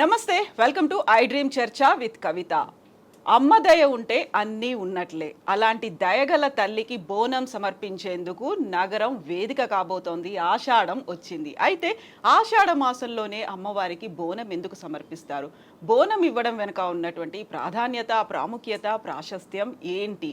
నమస్తే, welcome to I dream చర్చా with కవిత. అమ్మ దయ ఉంటే అన్నీ ఉన్నట్లే. అలాంటి దయగల తల్లికి బోనం సమర్పించేందుకు నగరం వేదిక కాబోతోంది. ఆషాఢం వచ్చింది. అయితే ఆషాఢ మాసంలోనే అమ్మవారికి బోనం ఎందుకు సమర్పిస్తారు? బోనం ఇవ్వడం వెనుక ఉన్నటువంటి ప్రాధాన్యత, ప్రాముఖ్యత, ప్రాశస్త్యం ఏంటి?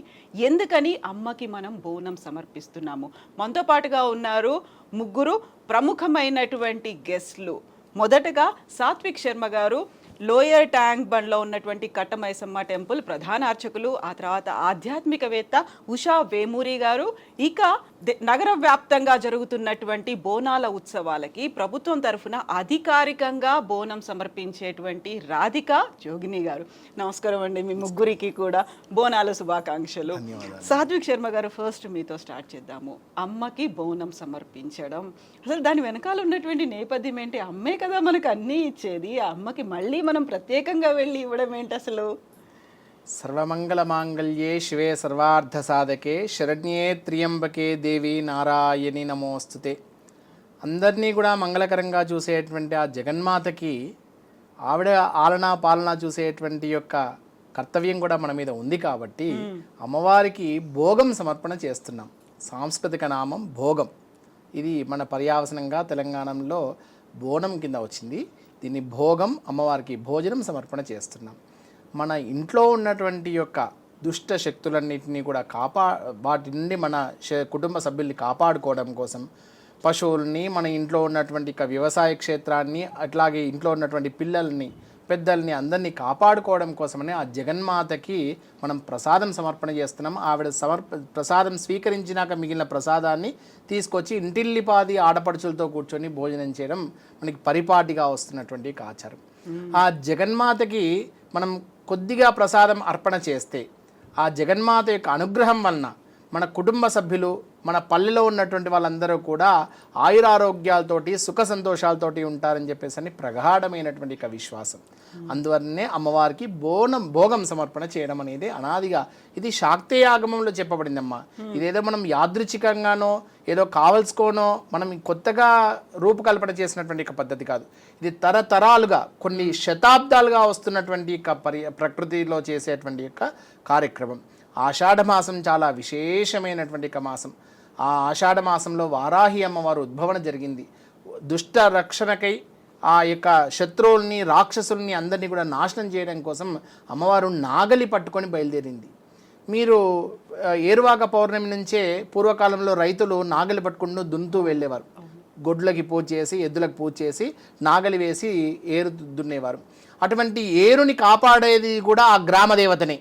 ఎందుకని అమ్మకి మనం బోనం సమర్పిస్తున్నాము? మనతో పాటుగా ఉన్నారు ముగ్గురు ప్రముఖమైనటువంటి గెస్ట్లు. మొదటగా సాత్విక్ శర్మ గారు, లోయర్ ట్యాంక్ బండ్లో ఉన్నటువంటి కట్టమైసమ్మ టెంపుల్ ప్రధాన అర్చకులు. ఆ తర్వాత ఆధ్యాత్మికవేత్త ఉషా వేమూరి గారు. ఇక నగర వ్యాప్తంగా జరుగుతున్నటువంటి బోనాల ఉత్సవాలకి ప్రభుత్వం తరఫున అధికారికంగా బోనం సమర్పించేటువంటి రాధిక జోగిని గారు. నమస్కారం అండి. మీ ముగ్గురికి కూడా బోనాల శుభాకాంక్షలు. సాత్విక్ శర్మ గారు, ఫస్ట్ మీతో స్టార్ట్ చేద్దాము. అమ్మకి బోనం సమర్పించడం, అసలు దాని వెనకాల ఉన్నటువంటి నేపథ్యం ఏంటి? అమ్మే కదా మనకు అన్నీ ఇచ్చేది. ఆ అమ్మకి మళ్ళీ మనం ప్రత్యేకంగా వెళ్ళి ఇవ్వడం ఏంటి అసలు? సర్వమంగళ మాంగళ్యే శివే సర్వార్థ సాధకే శరణ్యే త్ర్యంబకే దేవి నారాయణి నమోస్తుతే. అందరినీ కూడా మంగళకరంగా చూసేటువంటి ఆ జగన్మాతకి ఆవిడ ఆలనా పాలన చూసేటువంటి యొక్క కర్తవ్యం కూడా మన మీద ఉంది కాబట్టి అమ్మవారికి భోగం సమర్పణ చేస్తున్నాం. సాంస్కృతిక నామం భోగం. ఇది మన పర్యావసనంగా తెలంగాణలో బోనం కింద వచ్చింది. దీన్ని భోగం, అమ్మవారికి భోజనం సమర్పణ చేస్తున్నాం. మన ఇంట్లో ఉన్నటువంటి యొక్క దుష్ట శక్తులన్నింటినీ కూడా వాటి నుండి మన కుటుంబ సభ్యుల్ని కాపాడుకోవడం కోసం పశువుల్ని, మన ఇంట్లో ఉన్నటువంటి వ్యవసాయ క్షేత్రాన్ని, అట్లాగే ఇంట్లో ఉన్నటువంటి పిల్లల్ని, పెద్దల్ని అందరినీ కాపాడుకోవడం కోసమనే ఆ జగన్మాతకి మనం ప్రసాదం సమర్పణ చేస్తున్నాం. ఆవిడ ప్రసాదం స్వీకరించినాక మిగిలిన ప్రసాదాన్ని తీసుకొచ్చి ఇంటిల్లిపాది ఆడపడుచులతో కూర్చొని భోజనం చేయడం మనకి పరిపాటిగా వస్తున్నటువంటి ఆచారం. ఆ జగన్మాతకి మనం కొద్దిగా ప్రసాదం అర్పణ చేస్తే ఆ జగన్మాత యొక్క అనుగ్రహం వలన మన కుటుంబ సభ్యులు, మన పల్లెలో ఉన్నటువంటి వాళ్ళందరూ కూడా ఆయురారోగ్యాలతోటి, సుఖ సంతోషాలతోటి ఉంటారని చెప్పేసి అని ప్రగాఢమైనటువంటి విశ్వాసం. అందువల్లనే అమ్మవారికి భోగం సమర్పణ చేయడం అనేది అనాదిగా ఇది శాక్తేయాగమంలో చెప్పబడిందమ్మా. ఇదేదో మనం యాదృచ్ఛికంగానో ఏదో కావలసుకోనో మనం కొత్తగా రూపకల్పన చేసినటువంటి పద్ధతి కాదు. ఇది తరతరాలుగా కొన్ని శతాబ్దాలుగా వస్తున్నటువంటి ప్రకృతిలో చేసేటువంటి కార్యక్రమం. ఆషాఢమాసం చాలా విశేషమైనటువంటి మాసం. ఆ ఆషాఢమాసంలో వారాహి అమ్మవారు ఉద్భవన జరిగింది. దుష్ట రక్షణకై ఆ యొక్క శత్రువుల్ని, రాక్షసుల్ని అందరినీ కూడా నాశనం చేయడం కోసం అమ్మవారు నాగలి పట్టుకొని బయలుదేరింది. మీరు ఏరువాక పౌర్ణమి నుంచే పూర్వకాలంలో రైతులు నాగలి పట్టుకుంటూ దున్నుతూ వెళ్ళేవారు. గొడ్లకి పూజ చేసి, ఎద్దులకు పూజ చేసి, నాగలి వేసి ఏరు దున్నేవారు. అటువంటి ఏరుని కాపాడేది కూడా ఆ గ్రామ దేవతనే.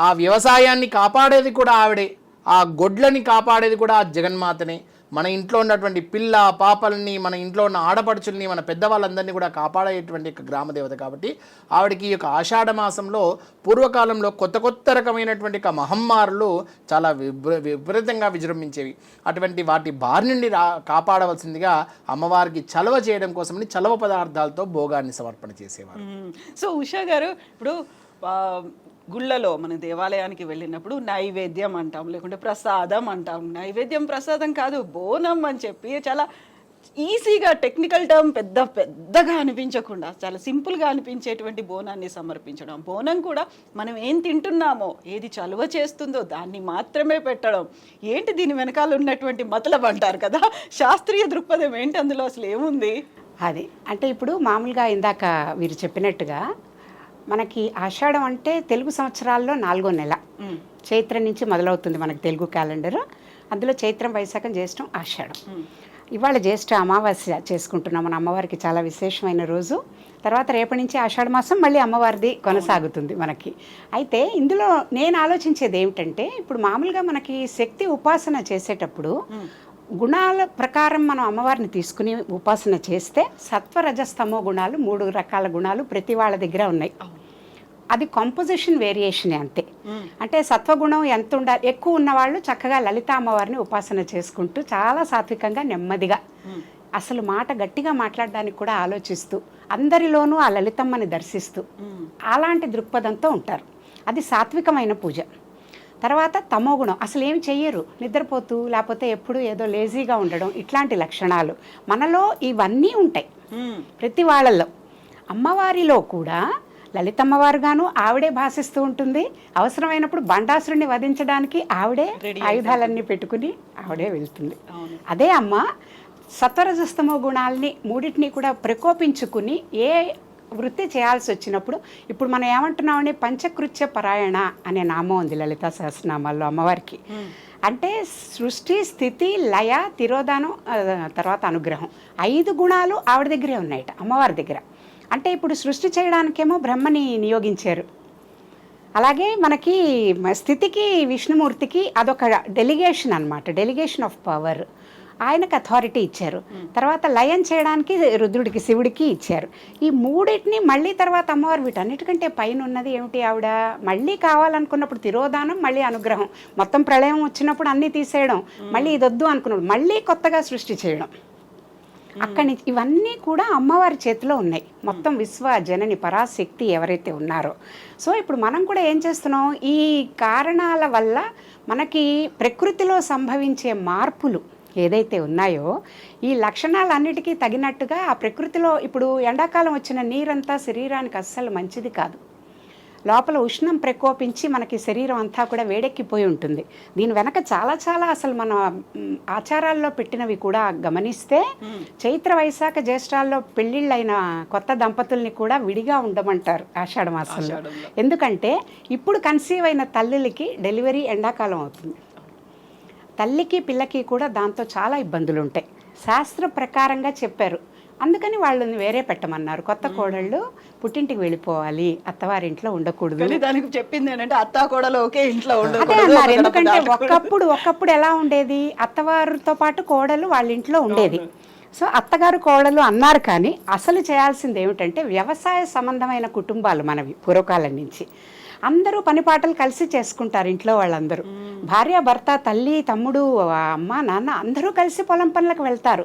ఆ వ్యవసాయాన్ని కాపాడేది కూడా ఆవిడే. ఆ గొడ్లని కాపాడేది కూడా ఆ జగన్మాతనే. మన ఇంట్లో ఉన్నటువంటి పిల్ల పాపల్ని, మన ఇంట్లో ఉన్న ఆడపడుచుల్ని, మన పెద్దవాళ్ళందరినీ కూడా కాపాడేటువంటి గ్రామదేవత కాబట్టి ఆవిడకి ఈ యొక్క ఆషాఢ మాసంలో పూర్వకాలంలో కొత్త రకమైనటువంటి మహమ్మారులు చాలా విపరీతంగా విజృంభించేవి. అటువంటి వాటి బారి నుండి కాపాడవలసిందిగా అమ్మవారికి చలవ చేయడం కోసమని చలవ పదార్థాలతో భోగాన్ని సమర్పణ చేసేవారు. సో ఉషా గారు, ఇప్పుడు గుళ్ళలో మన దేవాలయానికి వెళ్ళినప్పుడు నైవేద్యం అంటాం, లేకుంటే ప్రసాదం అంటాం. నైవేద్యం ప్రసాదం కాదు, బోనం అని చెప్పి చాలా ఈజీగా, టెక్నికల్ టర్మ్ పెద్దగా అనిపించకుండా చాలా సింపుల్గా అనిపించేటువంటి బోనాన్ని సమర్పించడం. బోనం కూడా మనం ఏం తింటున్నామో, ఏది చలువ చేస్తుందో దాన్ని మాత్రమే పెట్టడం. ఏంటి దీని వెనకాల ఉన్నటువంటి మతలబ్ అంటారు కదా, శాస్త్రీయ దృక్పథం ఏంటి అందులో, అసలు ఏముంది? అది అంటే ఇప్పుడు మామూలుగా ఇందాక వీరు చెప్పినట్టుగా మనకి ఆషాఢం అంటే తెలుగు సంవత్సరాల్లో 4వ నెల. చైత్రం నుంచి మొదలవుతుంది మనకి తెలుగు క్యాలెండర్. అందులో చైత్రం, వైశాఖం, జ్యేష్టం, ఆషాఢం. ఇవాళ జ్యేష్ఠ అమావాస్య చేసుకుంటున్నాం. మన అమ్మవారికి చాలా విశేషమైన రోజు. తర్వాత రేపటి నుంచి ఆషాఢ మాసం మళ్ళీ అమ్మవారిది కొనసాగుతుంది మనకి. అయితే ఇందులో నేను ఆలోచించేది ఏమిటంటే, ఇప్పుడు మామూలుగా మనకి శక్తి ఉపాసన చేసేటప్పుడు గుణాల ప్రకారం మనం అమ్మవారిని తీసుకుని ఉపాసన చేస్తే సత్వరజస్తమో గుణాలు 3 రకాల గుణాలు ప్రతి వాళ్ళ దగ్గర ఉన్నాయి. అది కాంపోజిషన్ వేరియేషనే అంతే. అంటే సత్వగుణం ఎంత ఉండాలి, ఎక్కువ ఉన్నవాళ్ళు చక్కగా లలిత అమ్మవారిని ఉపాసన చేసుకుంటూ చాలా సాత్వికంగా నెమ్మదిగా, అసలు మాట గట్టిగా మాట్లాడడానికి కూడా ఆలోచిస్తూ, అందరిలోనూ ఆ లలితమ్మని దర్శిస్తూ అలాంటి దృక్పథంతో ఉంటారు. అది సాత్వికమైన పూజ. తర్వాత తమోగుణం, అసలు ఏమి చెయ్యరు, నిద్రపోతూ లేకపోతే ఎప్పుడు ఏదో లేజీగా ఉండడం, ఇట్లాంటి లక్షణాలు మనలో ఇవన్నీ ఉంటాయి ప్రతి వాళ్ళల్లో. అమ్మవారిలో కూడా లలితమ్మవారుగాను ఆవిడే భాషిస్తూ ఉంటుంది. అవసరమైనప్పుడు బండాసురుణ్ణి వధించడానికి ఆవిడే ఆయుధాలన్నీ పెట్టుకుని ఆవిడే వెళ్తుంది. అదే అమ్మ సత్వరజస్తమో గుణాలని మూడింటిని కూడా ప్రకోపించుకుని ఏ వృత్తి చేయాల్సి వచ్చినప్పుడు, ఇప్పుడు మనం ఏమంటున్నామని పంచకృత్య పరాయణ అనే నామం ఉంది లలితా సహస్రనామాల్లో అమ్మవారికి. అంటే సృష్టి, స్థితి, లయ, తిరోధానం, తర్వాత అనుగ్రహం, 5 గుణాలు ఆవిడ దగ్గరే ఉన్నాయట అమ్మవారి దగ్గర. అంటే ఇప్పుడు సృష్టి చేయడానికేమో బ్రహ్మని నియోగించారు, అలాగే మనకి స్థితికి విష్ణుమూర్తికి అదొక డెలిగేషన్ అన్నమాట, డెలిగేషన్ ఆఫ్ పవర్, ఆయనకు అథారిటీ ఇచ్చారు. తర్వాత లయం చేయడానికి రుద్రుడికి, శివుడికి ఇచ్చారు. ఈ మూడింటిని మళ్ళీ తర్వాత అమ్మవారు వీటన్నిటికంటే పైన ఉన్నది ఏమిటి, ఆవిడ మళ్ళీ కావాలనుకున్నప్పుడు తిరోధానం, మళ్ళీ అనుగ్రహం, మొత్తం ప్రళయం వచ్చినప్పుడు అన్నీ తీసేయడం, మళ్ళీ ఇదొద్దు అనుకున్నప్పుడు మళ్ళీ కొత్తగా సృష్టి చేయడం. అక్కడి నుంచి ఇవన్నీ కూడా అమ్మవారి చేతిలో ఉన్నాయి. మొత్తం విశ్వ జనని పరాశక్తి ఎవరైతే ఉన్నారో. సో ఇప్పుడు మనం కూడా ఏం చేస్తున్నాం, ఈ కారణాల వల్ల మనకి ప్రకృతిలో సంభవించే మార్పులు ఏదైతే ఉన్నాయో ఈ లక్షణాలన్నిటికీ తగినట్టుగా ఆ ప్రకృతిలో ఇప్పుడు ఎండాకాలం వచ్చిన నీరంతా శరీరానికి అస్సలు మంచిది కాదు. లోపల ఉష్ణం ప్రకోపించి మనకి శరీరం అంతా కూడా వేడెక్కిపోయి ఉంటుంది. దీని వెనక చాలా చాలా అసలు మన ఆచారాల్లో పెట్టినవి కూడా గమనిస్తే, చైత్ర వైశాఖ జ్యేష్ఠాల్లో పెళ్ళిళ్ళైన కొత్త దంపతుల్ని కూడా విడిగా ఉండమంటారు ఆషాఢ మాసంలో. ఎందుకంటే ఇప్పుడు కన్సీవ్ అయిన తల్లులకి డెలివరీ ఎండాకాలం అవుతుంది. తల్లికి పిల్లకి కూడా దాంతో చాలా ఇబ్బందులు ఉంటాయి. శాస్త్ర ప్రకారంగా చెప్పారు, అందుకని వాళ్ళని వేరే పెట్టమన్నారు. కొత్త కోడళ్ళు పుట్టింటికి వెళ్ళిపోవాలి, అత్తవారింట్లో ఉండకూడదు. దానికి చెప్పింది ఏంటంటే అత్త కోడలు ఒకే ఇంట్లో అదే అన్నారు. ఎందుకంటే ఒకప్పుడు ఎలా ఉండేది, అత్తవారితో పాటు కోడలు వాళ్ళ ఇంట్లో ఉండేది. సో అత్తగారు కోడలు అన్నారు, కానీ అసలు చేయాల్సింది ఏమిటంటే వ్యవసాయ సంబంధమైన కుటుంబాలు మనవి పూర్వకాలం నుంచి. అందరూ పనిపాటలు కలిసి చేసుకుంటారు ఇంట్లో వాళ్ళందరూ. భార్య, భర్త, తల్లి, తమ్ముడు, అమ్మ, నాన్న అందరూ కలిసి పొలం పనులకు వెళ్తారు.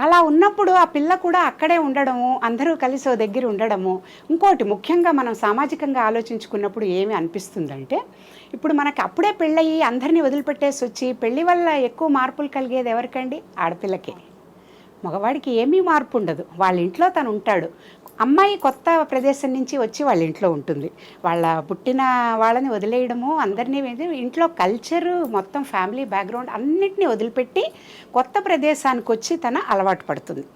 అలా ఉన్నప్పుడు ఆ పిల్ల కూడా అక్కడే ఉండడము, అందరూ కలిసి ఓ దగ్గర ఉండడము. ఇంకోటి ముఖ్యంగా మనం సామాజికంగా ఆలోచించుకున్నప్పుడు ఏమి అనిపిస్తుందంటే, ఇప్పుడు మనకి అప్పుడే పెళ్ళయి అందరినీ వదిలిపెట్టేసి వచ్చి పెళ్లి వల్ల ఎక్కువ మార్పులు కలిగేది ఎవరికండి? ఆడపిల్లకే. మగవాడికి ఏమీ మార్పు ఉండదు, వాళ్ళ ఇంట్లో తను ఉంటాడు. అమ్మాయి కొత్త ప్రదేశం నుంచి వచ్చి వాళ్ళ ఇంట్లో ఉంటుంది. వాళ్ళ పుట్టిన వాళ్ళని వదిలేయడము, అందరినీ ఇంట్లో కల్చరు, మొత్తం ఫ్యామిలీ బ్యాక్గ్రౌండ్ అన్నిటినీ వదిలిపెట్టి కొత్త ప్రదేశానికి వచ్చి తన అలవాటు పడుతుంది.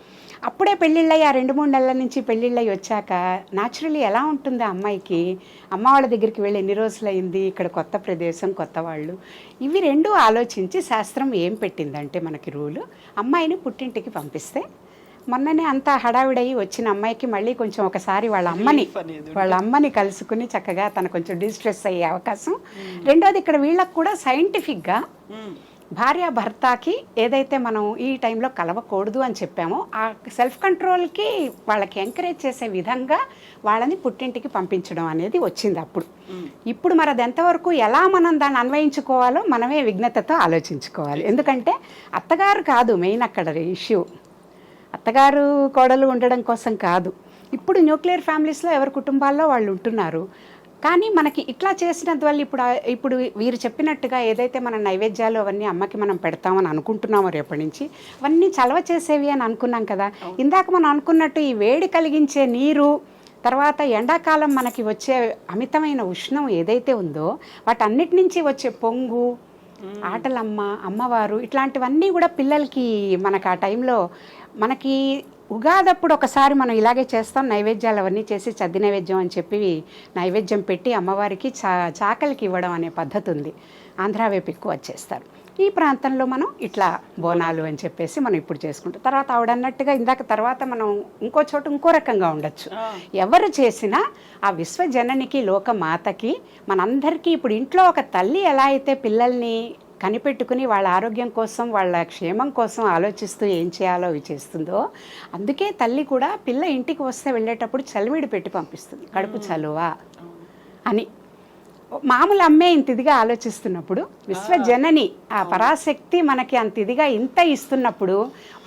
అప్పుడే పెళ్ళిళ్ళయి ఆ 2-3 నెలల నుంచి పెళ్ళిళ్ళయి వచ్చాక న్యాచురలీ ఎలా ఉంటుంది ఆ అమ్మాయికి, అమ్మ వాళ్ళ దగ్గరికి వెళ్ళి ఎన్ని రోజులైంది, ఇక్కడ కొత్త ప్రదేశం, కొత్త వాళ్ళు, ఇవి రెండూ ఆలోచించి శాస్త్రం ఏం పెట్టిందంటే మనకి రూలు, అమ్మాయిని పుట్టింటికి పంపిస్తే మొన్ననే అంతా హడావిడయి వచ్చిన అమ్మాయికి మళ్ళీ కొంచెం ఒకసారి వాళ్ళ అమ్మని కలుసుకుని చక్కగా తన కొంచెం డిస్ట్రెస్ అయ్యే అవకాశం. రెండోది ఇక్కడ వీళ్ళకు కూడా సైంటిఫిక్గా భార్య భర్తకి ఏదైతే మనం ఈ టైంలో కలవకూడదు అని చెప్పామో ఆ సెల్ఫ్ కంట్రోల్కి వాళ్ళకి ఎంకరేజ్ చేసే విధంగా వాళ్ళని పుట్టింటికి పంపించడం అనేది వచ్చింది అప్పుడు. ఇప్పుడు మరి అది ఎంతవరకు ఎలా మనం దాన్ని అన్వయించుకోవాలో మనమే విఘ్నతతో ఆలోచించుకోవాలి. ఎందుకంటే అత్తగారు కాదు మెయిన్ అక్కడ ఇష్యూ, అత్తగారు కోడలు ఉండడం కోసం కాదు. ఇప్పుడు న్యూక్లియర్ ఫ్యామిలీస్లో ఎవరి కుటుంబాల్లో వాళ్ళు ఉంటున్నారు. కానీ మనకి ఇట్లా చేసినందువల్ల ఇప్పుడు వీరు చెప్పినట్టుగా ఏదైతే మన నైవేద్యాలు అవన్నీ అమ్మకి మనం పెడతామని అనుకుంటున్నామో రేపటి నుంచి, అవన్నీ చలవ చేసేవి అని అనుకున్నాం కదా. ఇందాక మనం అనుకున్నట్టు ఈ వేడి కలిగించే నీరు, తర్వాత ఎండాకాలం మనకి వచ్చే అమితమైన ఉష్ణం ఏదైతే ఉందో వాటన్నిటి నుంచి వచ్చే పొంగు, ఆటలమ్మ, అమ్మవారు, ఇట్లాంటివన్నీ కూడా పిల్లలకి మనకు ఆ టైంలో మనకి ఉగాదప్పుడు ఒకసారి మనం ఇలాగే చేస్తాం, నైవేద్యాలు అవన్నీ చేసి చద్ది నైవేద్యం అని చెప్పి నైవేద్యం పెట్టి అమ్మవారికి చాకలికి ఇవ్వడం అనే పద్ధతి ఉంది. ఆంధ్ర వైపు ఎక్కువ వచ్చేస్తారు. ఈ ప్రాంతంలో మనం ఇట్లా బోనాలు అని చెప్పేసి మనం ఇప్పుడు చేసుకుంటాం. తర్వాత ఆవిడ అన్నట్టుగా ఇందాక తర్వాత మనం ఇంకో చోట ఇంకో రకంగా ఉండొచ్చు. ఎవరు చేసినా ఆ విశ్వజననికి, లోకమాతకి, మనందరికీ ఇప్పుడు ఇంట్లో ఒక తల్లి ఎలా అయితే పిల్లల్ని కనిపెట్టుకుని వాళ్ళ ఆరోగ్యం కోసం, వాళ్ళ క్షేమం కోసం ఆలోచిస్తూ ఏం చేయాలో అవి చేస్తుందో, అందుకే తల్లి కూడా పిల్ల ఇంటికి వస్తే వెళ్ళేటప్పుడు చలివిడి పెట్టి పంపిస్తుంది, కడుపు చలువా అని. మామూలు అమ్మే ఇంత ఇదిగా ఆలోచిస్తున్నప్పుడు విశ్వజనని ఆ పరాశక్తి మనకి అంత ఇదిగా ఇంత ఇస్తున్నప్పుడు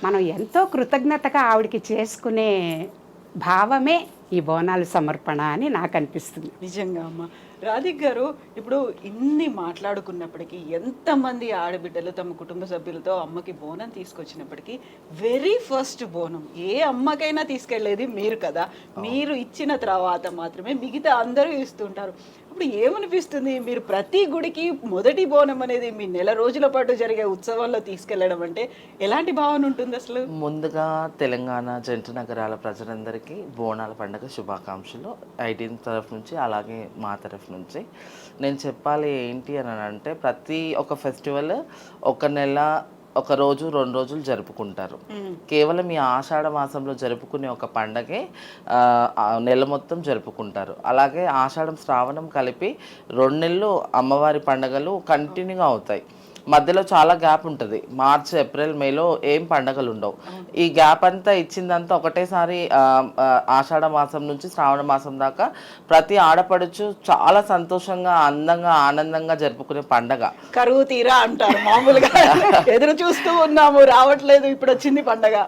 మనం ఎంతో కృతజ్ఞతగా ఆవిడకి చేసుకునే భావమే ఈ బోనాలు సమర్పణ అని నాకు అనిపిస్తుంది. నిజంగా అమ్మ, రాధిక్ గారు, ఇప్పుడు ఇన్ని మాట్లాడుకున్నప్పటికీ ఎంతమంది ఆడబిడ్డలు తమ కుటుంబ సభ్యులతో అమ్మకి బోనం తీసుకొచ్చినప్పటికీ వెరీ ఫస్ట్ బోనం ఏ అమ్మకైనా తీసుకెళ్లేది మీరు కదా. మీరు ఇచ్చిన తర్వాత మాత్రమే మిగతా అందరూ ఇస్తుంటారు. ఇప్పుడు ఏమనిపిస్తుంది, మీరు ప్రతి గుడికి మొదటి బోనం అనేది మీ నెల రోజుల పాటు జరిగే ఉత్సవాల్లో తీసుకెళ్లడం అంటే ఎలాంటి భావన ఉంటుంది అసలు? ముందుగా తెలంగాణ జంట నగరాల ప్రజలందరికీ బోనాల పండుగ శుభాకాంక్షలు. ఐటీన్ తరఫు నుంచి అలాగే మా తరఫు నుంచి నేను చెప్పాలి ఏంటి అని అంటే, ప్రతి ఒక్క ఫెస్టివల్ ఒక నెల, ఒక రోజు 2 రోజులు జరుపుకుంటారు. కేవలం ఈ ఆషాఢ మాసంలో జరుపుకునే ఒక పండగే నెల మొత్తం జరుపుకుంటారు. అలాగే ఆషాఢం శ్రావణం కలిపి 2 నెలలు అమ్మవారి పండగలు కంటిన్యూగా అవుతాయి. మధ్యలో చాలా గ్యాప్ ఉంటుంది. మార్చ్, ఏప్రిల్, మేలో ఏం పండగలు ఉండవు. ఈ గ్యాప్ అంతా ఇచ్చిందంతా ఒకటేసారి ఆషాఢ మాసం నుంచి శ్రావణ మాసం దాకా ప్రతి ఆడపడుచు చాలా సంతోషంగా, అందంగా, ఆనందంగా జరుపుకునే పండగ. కరువు తీరా అంటారు మామూలుగా. ఎదురు చూస్తూ ఉన్నాము, రావట్లేదు, ఇప్పుడు వచ్చింది పండగ.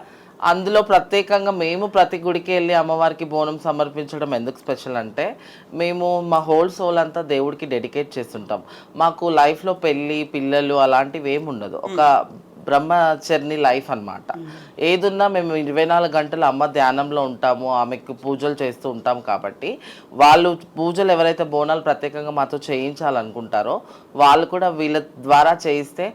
అందులో ప్రత్యేకంగా మేము ప్రతి గుడికి వెళ్ళి అమ్మవారికి బోనం సమర్పించడం ఎందుకు స్పెషల్ అంటే, మేము మా హోల్ సోల్ అంతా దేవుడికి డెడికేట్ చేస్తుంటాం. మాకు లైఫ్లో పెళ్ళి, పిల్లలు అలాంటివి ఏమి ఉండదు. ఒక బ్రహ్మచర్ని లైఫ్ అనమాట. ఏదున్నా మేము 24 గంటలు అమ్మ ధ్యానంలో ఉంటాము, ఆమెకు పూజలు చేస్తూ ఉంటాం. కాబట్టి వాళ్ళు పూజలు ఎవరైతే బోనాలు ప్రత్యేకంగా మాతో చేయించాలనుకుంటారో వాళ్ళు కూడా వీళ్ళ ద్వారా చేయిస్తే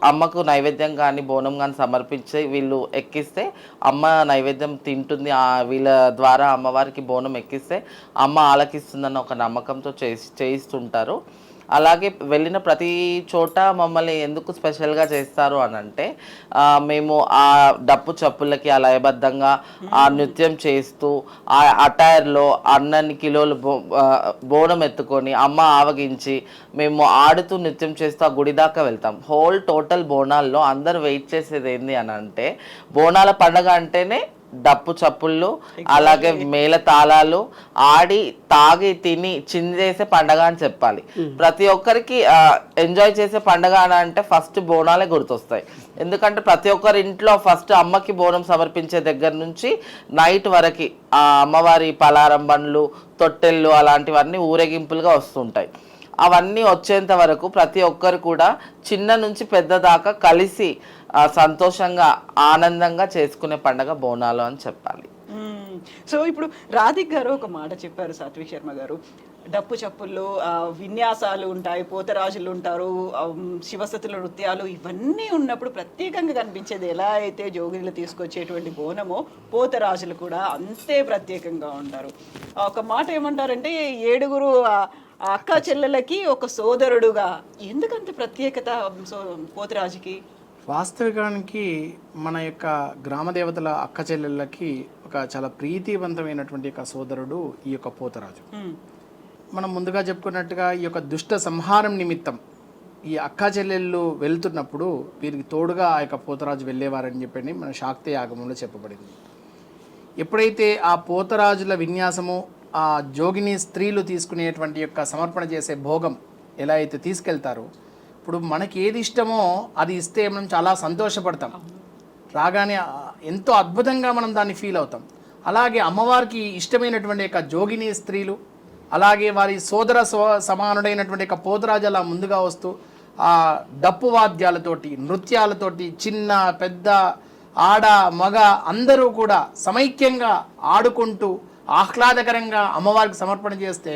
అమ్మకు నైవేద్యం కానీ బోనం కానీ సమర్పించి వీళ్ళు ఎక్కిస్తే అమ్మ నైవేద్యం తింటుంది. వీళ్ళ ద్వారా అమ్మవారికి బోనం ఎక్కిస్తే అమ్మ ఆలకిస్తుందన్న ఒక నమ్మకంతో చేయిస్తుంటారు. అలాగే వెళ్ళిన ప్రతి చోట మమ్మల్ని ఎందుకు స్పెషల్గా చేస్తారు అని అంటే, మేము ఆ డప్పు చప్పులకి ఆ లయబద్ధంగా ఆ నృత్యం చేస్తూ ఆ అటైర్లో అన్నన్ని కిలోలు బోనం ఎత్తుకొని అమ్మ ఆవగించి మేము ఆడుతూ నృత్యం చేస్తూ ఆ గుడి దాకా వెళ్తాం. హోల్ టోటల్ బోనాల్లో అందరు వెయిట్ చేసేది ఏంది అని అంటే, బోనాల పండగ అంటేనే డప్పు చప్పుళ్ళు, అలాగే మేళ తాళాలు ఆడి తాగి తిని చిందేసే పండగ అని చెప్పాలి. ప్రతి ఒక్కరికి ఎంజాయ్ చేసే పండగ అని అంటే ఫస్ట్ బోనాలే గుర్తొస్తాయి. ఎందుకంటే ప్రతి ఒక్కరి ఇంట్లో ఫస్ట్ అమ్మకి బోనం సమర్పించే దగ్గర నుంచి నైట్ వరకు ఆ అమ్మవారి పలారం బండ్లు, తొట్టెళ్ళు అలాంటివన్నీ ఊరేగింపులుగా వస్తుంటాయి. అవన్నీ వచ్చేంత వరకు ప్రతి ఒక్కరు కూడా చిన్న నుంచి పెద్ద దాకా కలిసి సంతోషంగా, ఆనందంగా చేసుకునే పండగ బోనాలు అని చెప్పాలి. సో ఇప్పుడు రాధిక్ గారు ఒక మాట చెప్పారు, సాత్విక్ శర్మ గారు, డప్పు చప్పుళ్ళు, విన్యాసాలు ఉంటాయి, పోతరాజులు ఉంటారు, శివసతుల నృత్యాలు, ఇవన్నీ ఉన్నప్పుడు ప్రత్యేకంగా కనిపించేది ఎలా అయితే జోగినిలు తీసుకొచ్చేటువంటి బోనమో పోతరాజులు కూడా అంతే ప్రత్యేకంగా ఉంటారు. ఒక మాట ఏమంటారంటే, 7 అక్క చెల్లెలకి ఒక సోదరుడుగా. ఎందుకంత ప్రత్యేకత పోతరాజుకి? వాస్తవికానికి మన యొక్క గ్రామ దేవతల అక్క చెల్లెళ్ళకి ఒక చాలా ప్రీతివంతమైనటువంటి యొక్క సోదరుడు ఈ యొక్క పోతరాజు. మనం ముందుగా చెప్పుకున్నట్టుగా ఈ యొక్క దుష్ట సంహారం నిమిత్తం ఈ అక్క చెల్లెళ్ళు వెళ్తున్నప్పుడు వీరికి తోడుగా ఆ యొక్క పోతరాజు వెళ్ళేవారని చెప్పండి మన శాక్తేయ ఆగమంలో చెప్పబడింది. ఎప్పుడైతే ఆ పోతరాజుల విన్యాసము, ఆ జోగిని స్త్రీలు తీసుకునేటువంటి యొక్క సమర్పణ చేసే భోగం ఎలా అయితే తీసుకెళ్తారో, ఇప్పుడు మనకి ఏది ఇష్టమో అది ఇస్తే మనం చాలా సంతోషపడతాం. రాగానే ఎంతో అద్భుతంగా మనం దాన్ని ఫీల్ అవుతాం. అలాగే అమ్మవారికి ఇష్టమైనటువంటి యొక్క జోగిని స్త్రీలు, అలాగే వారి సోదర సమానుడైనటువంటి యొక్క పోతరాజు అలా ముందుగా వస్తూ ఆ డప్పు వాద్యాలతోటి, నృత్యాలతోటి చిన్న పెద్ద ఆడ మగ అందరూ కూడా సమైక్యంగా ఆడుకుంటూ ఆహ్లాదకరంగా అమ్మవారికి సమర్పణ చేస్తే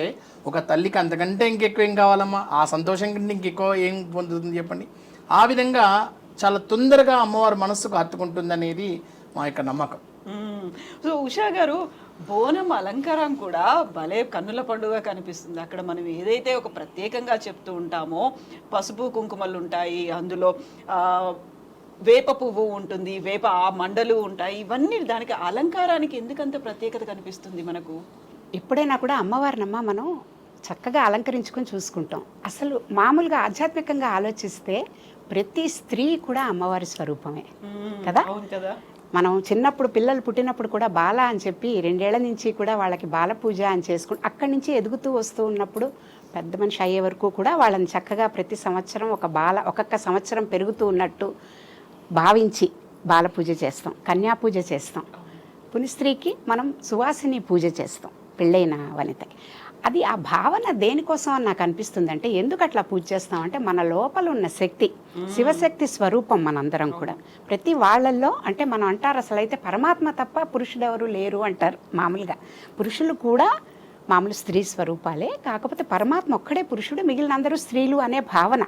ఒక తల్లికి అంతకంటే ఇంకెక్కువ ఏం కావాలమ్మా? ఆ సంతోషం కంటే ఇంకెక్కువ ఏం పొందుతుంది చెప్పండి. ఆ విధంగా చాలా తొందరగా అమ్మవారి మనస్సుకు హత్తుకుంటుందనేది మా యొక్క నమ్మకం. సో ఉషా గారు, బోనం అలంకారం కూడా భలే కన్నుల పండుగ కనిపిస్తుంది. అక్కడ మనం ఏదైతే ఒక ప్రత్యేకంగా చెప్తూ ఉంటామో, పసుపు కుంకుమలు ఉంటాయి, అందులో వేప పువ్వు ఉంటుంది, వేప మండలు ఉంటాయి, ఇవన్నీ దానికి అలంకారానికి ఎందుకంత ప్రత్యేకత కనిపిస్తుంది మనకు? ఎప్పుడైనా కూడా అమ్మవారినమ్మ మనం చక్కగా అలంకరించుకొని చూసుకుంటాం. అసలు మామూలుగా ఆధ్యాత్మికంగా ఆలోచిస్తే ప్రతి స్త్రీ కూడా అమ్మవారి స్వరూపమే కదా. మనం చిన్నప్పుడు పిల్లలు పుట్టినప్పుడు కూడా బాల అని చెప్పి 2 ఏళ్ల నుంచి కూడా వాళ్ళకి బాల పూజ అని చేసుకుని అక్కడి నుంచి ఎదుగుతూ వస్తూ ఉన్నప్పుడు పెద్ద మనిషి అయ్యే వరకు కూడా వాళ్ళని చక్కగా ప్రతి సంవత్సరం ఒక్కొక్క సంవత్సరం పెరుగుతూ ఉన్నట్టు భావించి బాల పూజ చేస్తాం, కన్యా పూజ చేస్తాం. పునిస్త్రీకి మనం సువాసిని పూజ చేస్తాం, పెళ్ళైన వనితకి. అది ఆ భావన దేనికోసం అని నాకు అనిపిస్తుంది అంటే, ఎందుకు అట్లా పూజ చేస్తాం అంటే మన లోపల ఉన్న శక్తి, శివశక్తి స్వరూపం మనందరం కూడా. ప్రతి వాళ్ళల్లో అంటే మనం అంటారు అసలు అయితే పరమాత్మ తప్ప పురుషుడు ఎవరు లేరు అంటారు మామూలుగా. పురుషులు కూడా మామూలు స్త్రీ స్వరూపాలే, కాకపోతే పరమాత్మ ఒక్కడే పురుషుడు, మిగిలిన అందరూ స్త్రీలు అనే భావన.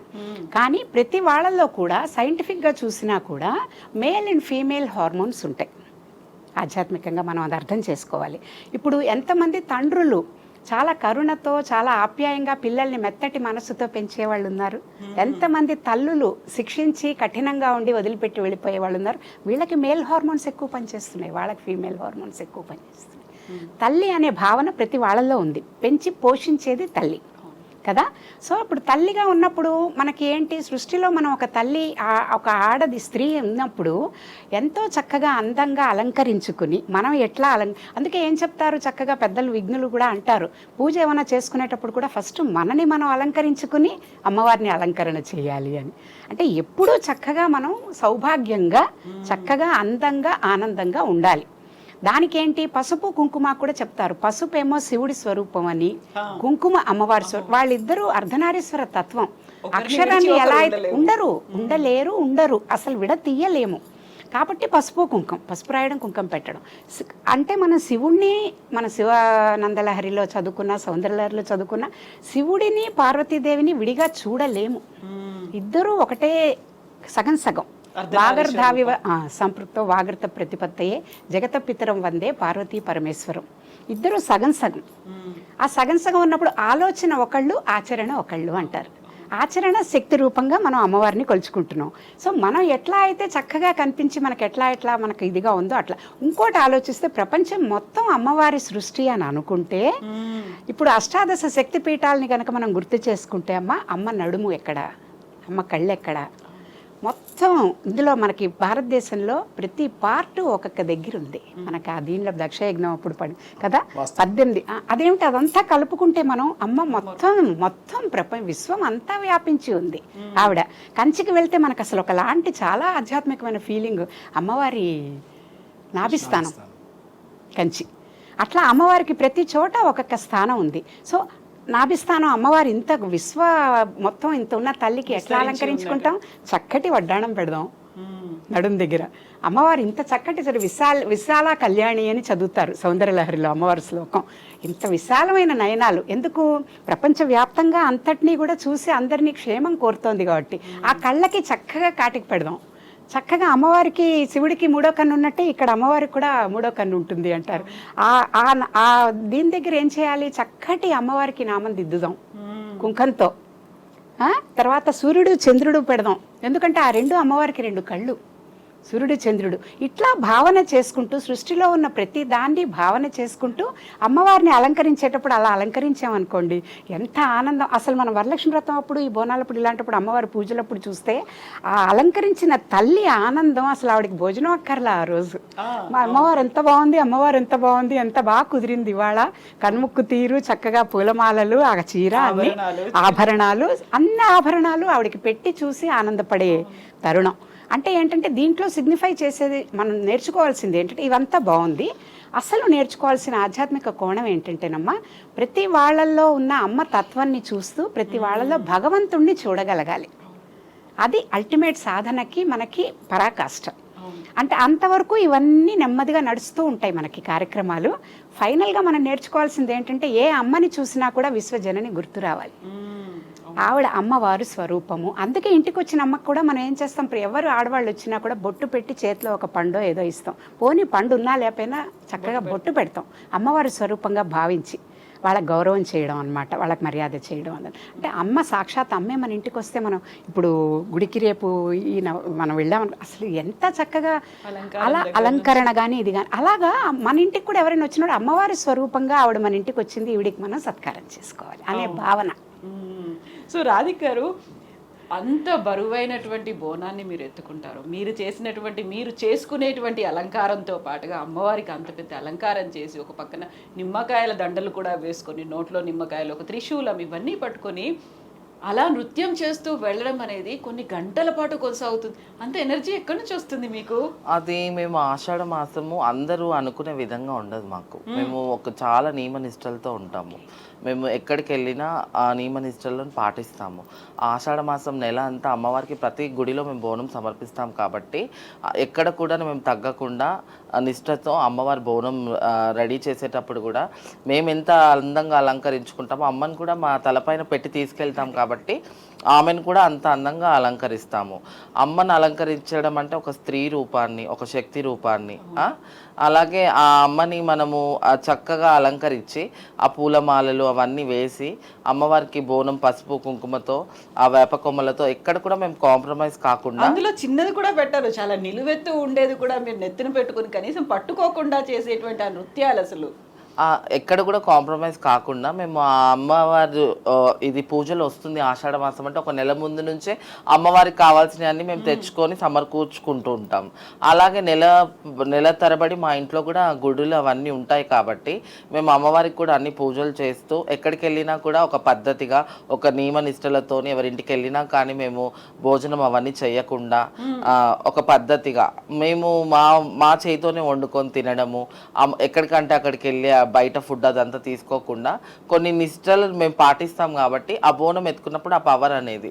కానీ ప్రతి వాళ్ళల్లో కూడా సైంటిఫిక్గా చూసినా కూడా మేల్ అండ్ ఫీమేల్ హార్మోన్స్ ఉంటాయి. ఆధ్యాత్మికంగా మనం అది అర్థం చేసుకోవాలి. ఇప్పుడు ఎంతమంది తండ్రులు చాలా కరుణతో చాలా ఆప్యాయంగా పిల్లల్ని మెత్తటి మనసుతో పెంచేవాళ్ళు ఉన్నారు, ఎంతమంది తల్లులు శిక్షించి కఠినంగా ఉండి వదిలిపెట్టి వెళ్ళిపోయే వాళ్ళు ఉన్నారు. వీళ్ళకి మేల్ హార్మోన్స్ ఎక్కువ పనిచేస్తున్నాయి, వాళ్ళకి ఫీమేల్ హార్మోన్స్ ఎక్కువ పనిచేస్తున్నాయి. తల్లి అనే భావన ప్రతి వాళ్ళల్లో ఉంది, పెంచి పోషించేది తల్లి కదా. సో ఇప్పుడు తల్లిగా ఉన్నప్పుడు మనకి ఏంటి, సృష్టిలో మనం ఒక తల్లి ఒక ఆడది స్త్రీ ఉన్నప్పుడు ఎంతో చక్కగా అందంగా అలంకరించుకుని మనం ఎట్లా అందుకే ఏం చెప్తారు చక్కగా పెద్దలు విఘ్నులు కూడా అంటారు, పూజ ఏమైనా చేసుకునేటప్పుడు కూడా ఫస్ట్ మనని మనం అలంకరించుకుని అమ్మవారిని అలంకరణ చేయాలి అని. అంటే ఎప్పుడూ చక్కగా మనం సౌభాగ్యంగా చక్కగా అందంగా ఆనందంగా ఉండాలి. దానికేంటి పసుపు కుంకుమ కూడా చెప్తారు. పసుపు ఏమో శివుడి స్వరూపం అని, కుంకుమ అమ్మవారి స్వరూపం. వాళ్ళిద్దరూ అర్ధనారీశ్వర తత్వం. అక్షరాన్ని ఎలా అయితే ఉండరు అసలు విడతీయలేము. కాబట్టి పసుపు కుంకుమ, పసుపు రాయడం కుంకుమ పెట్టడం అంటే మన శివుణ్ణి, మన శివానందలహరిలో చదువుకున్న, సౌందర్యలహరిలో చదువుకున్న శివుడిని పార్వతీదేవిని విడిగా చూడలేము. ఇద్దరూ ఒకటే, సగం సగం. వాగర్ధావివ సంపృక్తో వాగర్త ప్రతిపత్తయే జగత పితరం వందే పార్వతీ పరమేశ్వరం. ఇద్దరు సగం సగం. ఆ సగం సగం ఉన్నప్పుడు ఆలోచన ఒకళ్ళు, ఆచరణ ఒకళ్ళు అంటారు. ఆచరణ శక్తి రూపంగా మనం అమ్మవారిని కొలుచుకుంటున్నాం. సో మనం ఎట్లా అయితే చక్కగా కనిపించి మనకు ఎట్లా మనకు ఇదిగా ఉందో అట్లా. ఇంకోటి ఆలోచిస్తే ప్రపంచం మొత్తం అమ్మవారి సృష్టి అని అనుకుంటే, ఇప్పుడు అష్టాదశ శక్తి పీఠాలని కనుక మనం గుర్తు చేసుకుంటే అమ్మ నడుము ఎక్కడ, అమ్మ కళ్ళు ఎక్కడ, మొత్తం ఇందులో మనకి భారతదేశంలో ప్రతి పార్ట్ ఒక్కొక్క దగ్గర ఉంది. మనకి ఆ దీనిలో దక్షయజ్ఞం అప్పుడు పడి కదా 18 అదేమిటి అదంతా కలుపుకుంటే మనం అమ్మ మొత్తం విశ్వం అంతా వ్యాపించి ఉంది. ఆవిడ కంచికి వెళ్తే మనకు అసలు ఒకలాంటి చాలా ఆధ్యాత్మికమైన ఫీలింగ్. అమ్మవారి నాభిస్థానం కంచి. అట్లా అమ్మవారికి ప్రతి చోట ఒక్కొక్క స్థానం ఉంది. సో నాభిస్థానం అమ్మవారి ఇంత మొత్తం ఇంత ఉన్న తల్లికి ఎట్లా అలంకరించుకుంటాం, చక్కటి వడ్డాణం పెడదాం నడుం దగ్గర. అమ్మవారు ఇంత చక్కటి విశాల కళ్యాణి అని చదువుతారు సౌందర్యలహరిలో అమ్మవారి శ్లోకం. ఇంత విశాలమైన నయనాలు ఎందుకు, ప్రపంచవ్యాప్తంగా అంతటినీ కూడా చూసి అందరినీ క్షేమం కోరుతోంది కాబట్టి ఆ కళ్ళకి చక్కగా కాటికి పెడదాం. చక్కగా అమ్మవారికి శివుడికి మూడో కన్ను ఉన్నట్టే ఇక్కడ అమ్మవారికి కూడా మూడో కన్ను ఉంటుంది అంటారు. దీని దగ్గర ఏం చేయాలి, చక్కటి అమ్మవారికి నామం దిద్దుదాం కుంకంతో. తర్వాత సూర్యుడు చంద్రుడు పెడదాం, ఎందుకంటే ఆ రెండు అమ్మవారికి రెండు కళ్ళు, సూర్యుడు చంద్రుడు. ఇట్లా భావన చేసుకుంటూ సృష్టిలో ఉన్న ప్రతి దాన్ని భావన చేసుకుంటూ అమ్మవారిని అలంకరించేటప్పుడు అలా అలంకరించామనుకోండి ఎంత ఆనందం. అసలు మనం వరలక్ష్మి వ్రతం అప్పుడు, ఈ బోనాలప్పుడు, ఇలాంటప్పుడు అమ్మవారి పూజలప్పుడు చూస్తే ఆ అలంకరించిన తల్లి ఆనందం, అసలు ఆవిడకి భోజనం అక్కర్లా ఆ రోజు. మా అమ్మవారు ఎంత బాగుంది, అమ్మవారు ఎంత బాగుంది, ఎంత బాగా కుదిరింది ఇవాళ, కన్ముక్కు తీరు, చక్కగా పూలమాలలు, ఆ చీర, అన్ని ఆభరణాలు, అన్ని ఆభరణాలు ఆవిడకి పెట్టి చూసి ఆనందపడే తరుణం. అంటే ఏంటంటే దీంట్లో సిగ్నిఫై చేసేది మనం నేర్చుకోవాల్సింది ఏంటంటే, ఇవంతా బాగుంది, అసలు నేర్చుకోవాల్సిన ఆధ్యాత్మిక కోణం ఏంటంటేనమ్మా, ప్రతి వాళ్ళల్లో ఉన్న అమ్మ తత్వాన్ని చూస్తూ ప్రతి వాళ్ళల్లో భగవంతుణ్ణి చూడగలగాలి. అది అల్టిమేట్ సాధనకి మనకి పరాకాష్ట. అంటే అంతవరకు ఇవన్నీ నెమ్మదిగా నడుస్తూ ఉంటాయి మనకి కార్యక్రమాలు. ఫైనల్గా మనం నేర్చుకోవాల్సింది ఏంటంటే, ఏ అమ్మని చూసినా కూడా విశ్వజనని గుర్తు రావాలి. ఆవిడ అమ్మవారు స్వరూపము. అందుకే ఇంటికి వచ్చిన అమ్మకు కూడా మనం ఏం చేస్తాం, ఎవరు ఆడవాళ్ళు వచ్చినా కూడా బొట్టు పెట్టి చేతిలో ఒక పండో ఏదో ఇస్తాం. పోనీ పండు ఉన్నా లేకపోయినా చక్కగా బొట్టు పెడతాం, అమ్మవారి స్వరూపంగా భావించి వాళ్ళకి గౌరవం చేయడం అనమాట, వాళ్ళకి మర్యాద చేయడం అన్నది. అంటే అమ్మ సాక్షాత్ అమ్మే మన ఇంటికి వస్తే, మనం ఇప్పుడు గుడికి రేపు మనం వెళ్ళామని అసలు ఎంత చక్కగా అలా అలంకరణ కానీ ఇది కానీ, అలాగా మన ఇంటికి కూడా ఎవరైనా వచ్చినప్పుడు అమ్మవారి స్వరూపంగా ఆవిడ మన ఇంటికి వచ్చింది, ఈవిడికి మనం సత్కారం చేసుకోవాలి అనే భావన. సో రాధిక గారు, అంత బరువైనటువంటి బోనాన్ని మీరు ఎత్తుకుంటారు, మీరు చేసినటువంటి, మీరు చేసుకునేటువంటి అలంకారంతో పాటుగా అమ్మవారికి అంత పెద్ద అలంకారం చేసి, ఒక పక్కన నిమ్మకాయల దండలు కూడా వేసుకొని, నోట్లో నిమ్మకాయలు, ఒక త్రిశూలం, ఇవన్నీ పట్టుకొని అలా నృత్యం చేస్తూ వెళ్ళడం అనేది కొన్ని గంటల పాటు కొనసాగుతుంది. అంత ఎనర్జీ ఎక్కడి నుంచి వస్తుంది మీకు? అది మేము ఆషాఢ మాసము అందరూ అనుకునే విధంగా ఉండదు మాకు. మేము ఒక చాలా నియమ నిష్టలతో ఉంటాము. మేము ఎక్కడికి వెళ్ళినా ఆ నియమ నిష్టలను పాటిస్తాము. ఆషాఢ మాసం నెల అంతా అమ్మవారికి ప్రతి గుడిలో మేము బోనం సమర్పిస్తాం కాబట్టి ఎక్కడ కూడా మేము తగ్గకుండా నిష్టతో అమ్మవారి బోనం రెడీ చేసేటప్పుడు కూడా మేము ఎంత అందంగా అలంకరించుకుంటామో అమ్మని కూడా మా తలపైన పెట్టి తీసుకెళ్తాం కాబట్టి ఆమెను కూడా అంత అందంగా అలంకరిస్తాము. అమ్మను అలంకరించడం అంటే ఒక స్త్రీ రూపాన్ని, ఒక శక్తి రూపాన్ని, అలాగే ఆ అమ్మని మనము చక్కగా అలంకరించి ఆ పూలమాలలు అవన్నీ వేసి అమ్మవారికి బోనం పసుపు కుంకుమతో ఆ వేప కొమ్మలతో ఎక్కడ కూడా మేము కాంప్రమైజ్ కాకుండా, అందులో చిన్నది కూడా పెట్టారు, చాలా నిలువెత్తు ఉండేది కూడా మీరు నెత్తిన పెట్టుకుని కనీసం పట్టుకోకుండా చేసేటువంటి ఆ నృత్యాలు అసలు ఎక్కడ కూడా కాంప్రమైజ్ కాకుండా మేము ఆ అమ్మవారు ఇది పూజలు వస్తుంది ఆషాఢ మాసం అంటే ఒక నెల ముందు నుంచే అమ్మవారికి కావాల్సినవన్నీ మేము తెచ్చుకొని సమకూర్చుకుంటూ ఉంటాం. అలాగే నెల తరబడి మా ఇంట్లో కూడా గుడులు అవన్నీ ఉంటాయి కాబట్టి మేము అమ్మవారికి కూడా అన్ని పూజలు చేస్తూ ఎక్కడికి వెళ్ళినా కూడా ఒక పద్ధతిగా ఒక నియమ నిష్టలతోని ఎవరింటికి వెళ్ళినా కానీ మేము భోజనం అవన్నీ చేయకుండా ఒక పద్ధతిగా మేము మా చేతితోనే వండుకొని తినడము, ఎక్కడికంటే అక్కడికి వెళ్ళి బయట ఫుడ్ అదంతా తీసుకోకుండా కొన్ని నిష్టలు మేము పాటిస్తాం కాబట్టి ఆ బోనం ఎత్తుకున్నప్పుడు ఆ పవర్ అనేది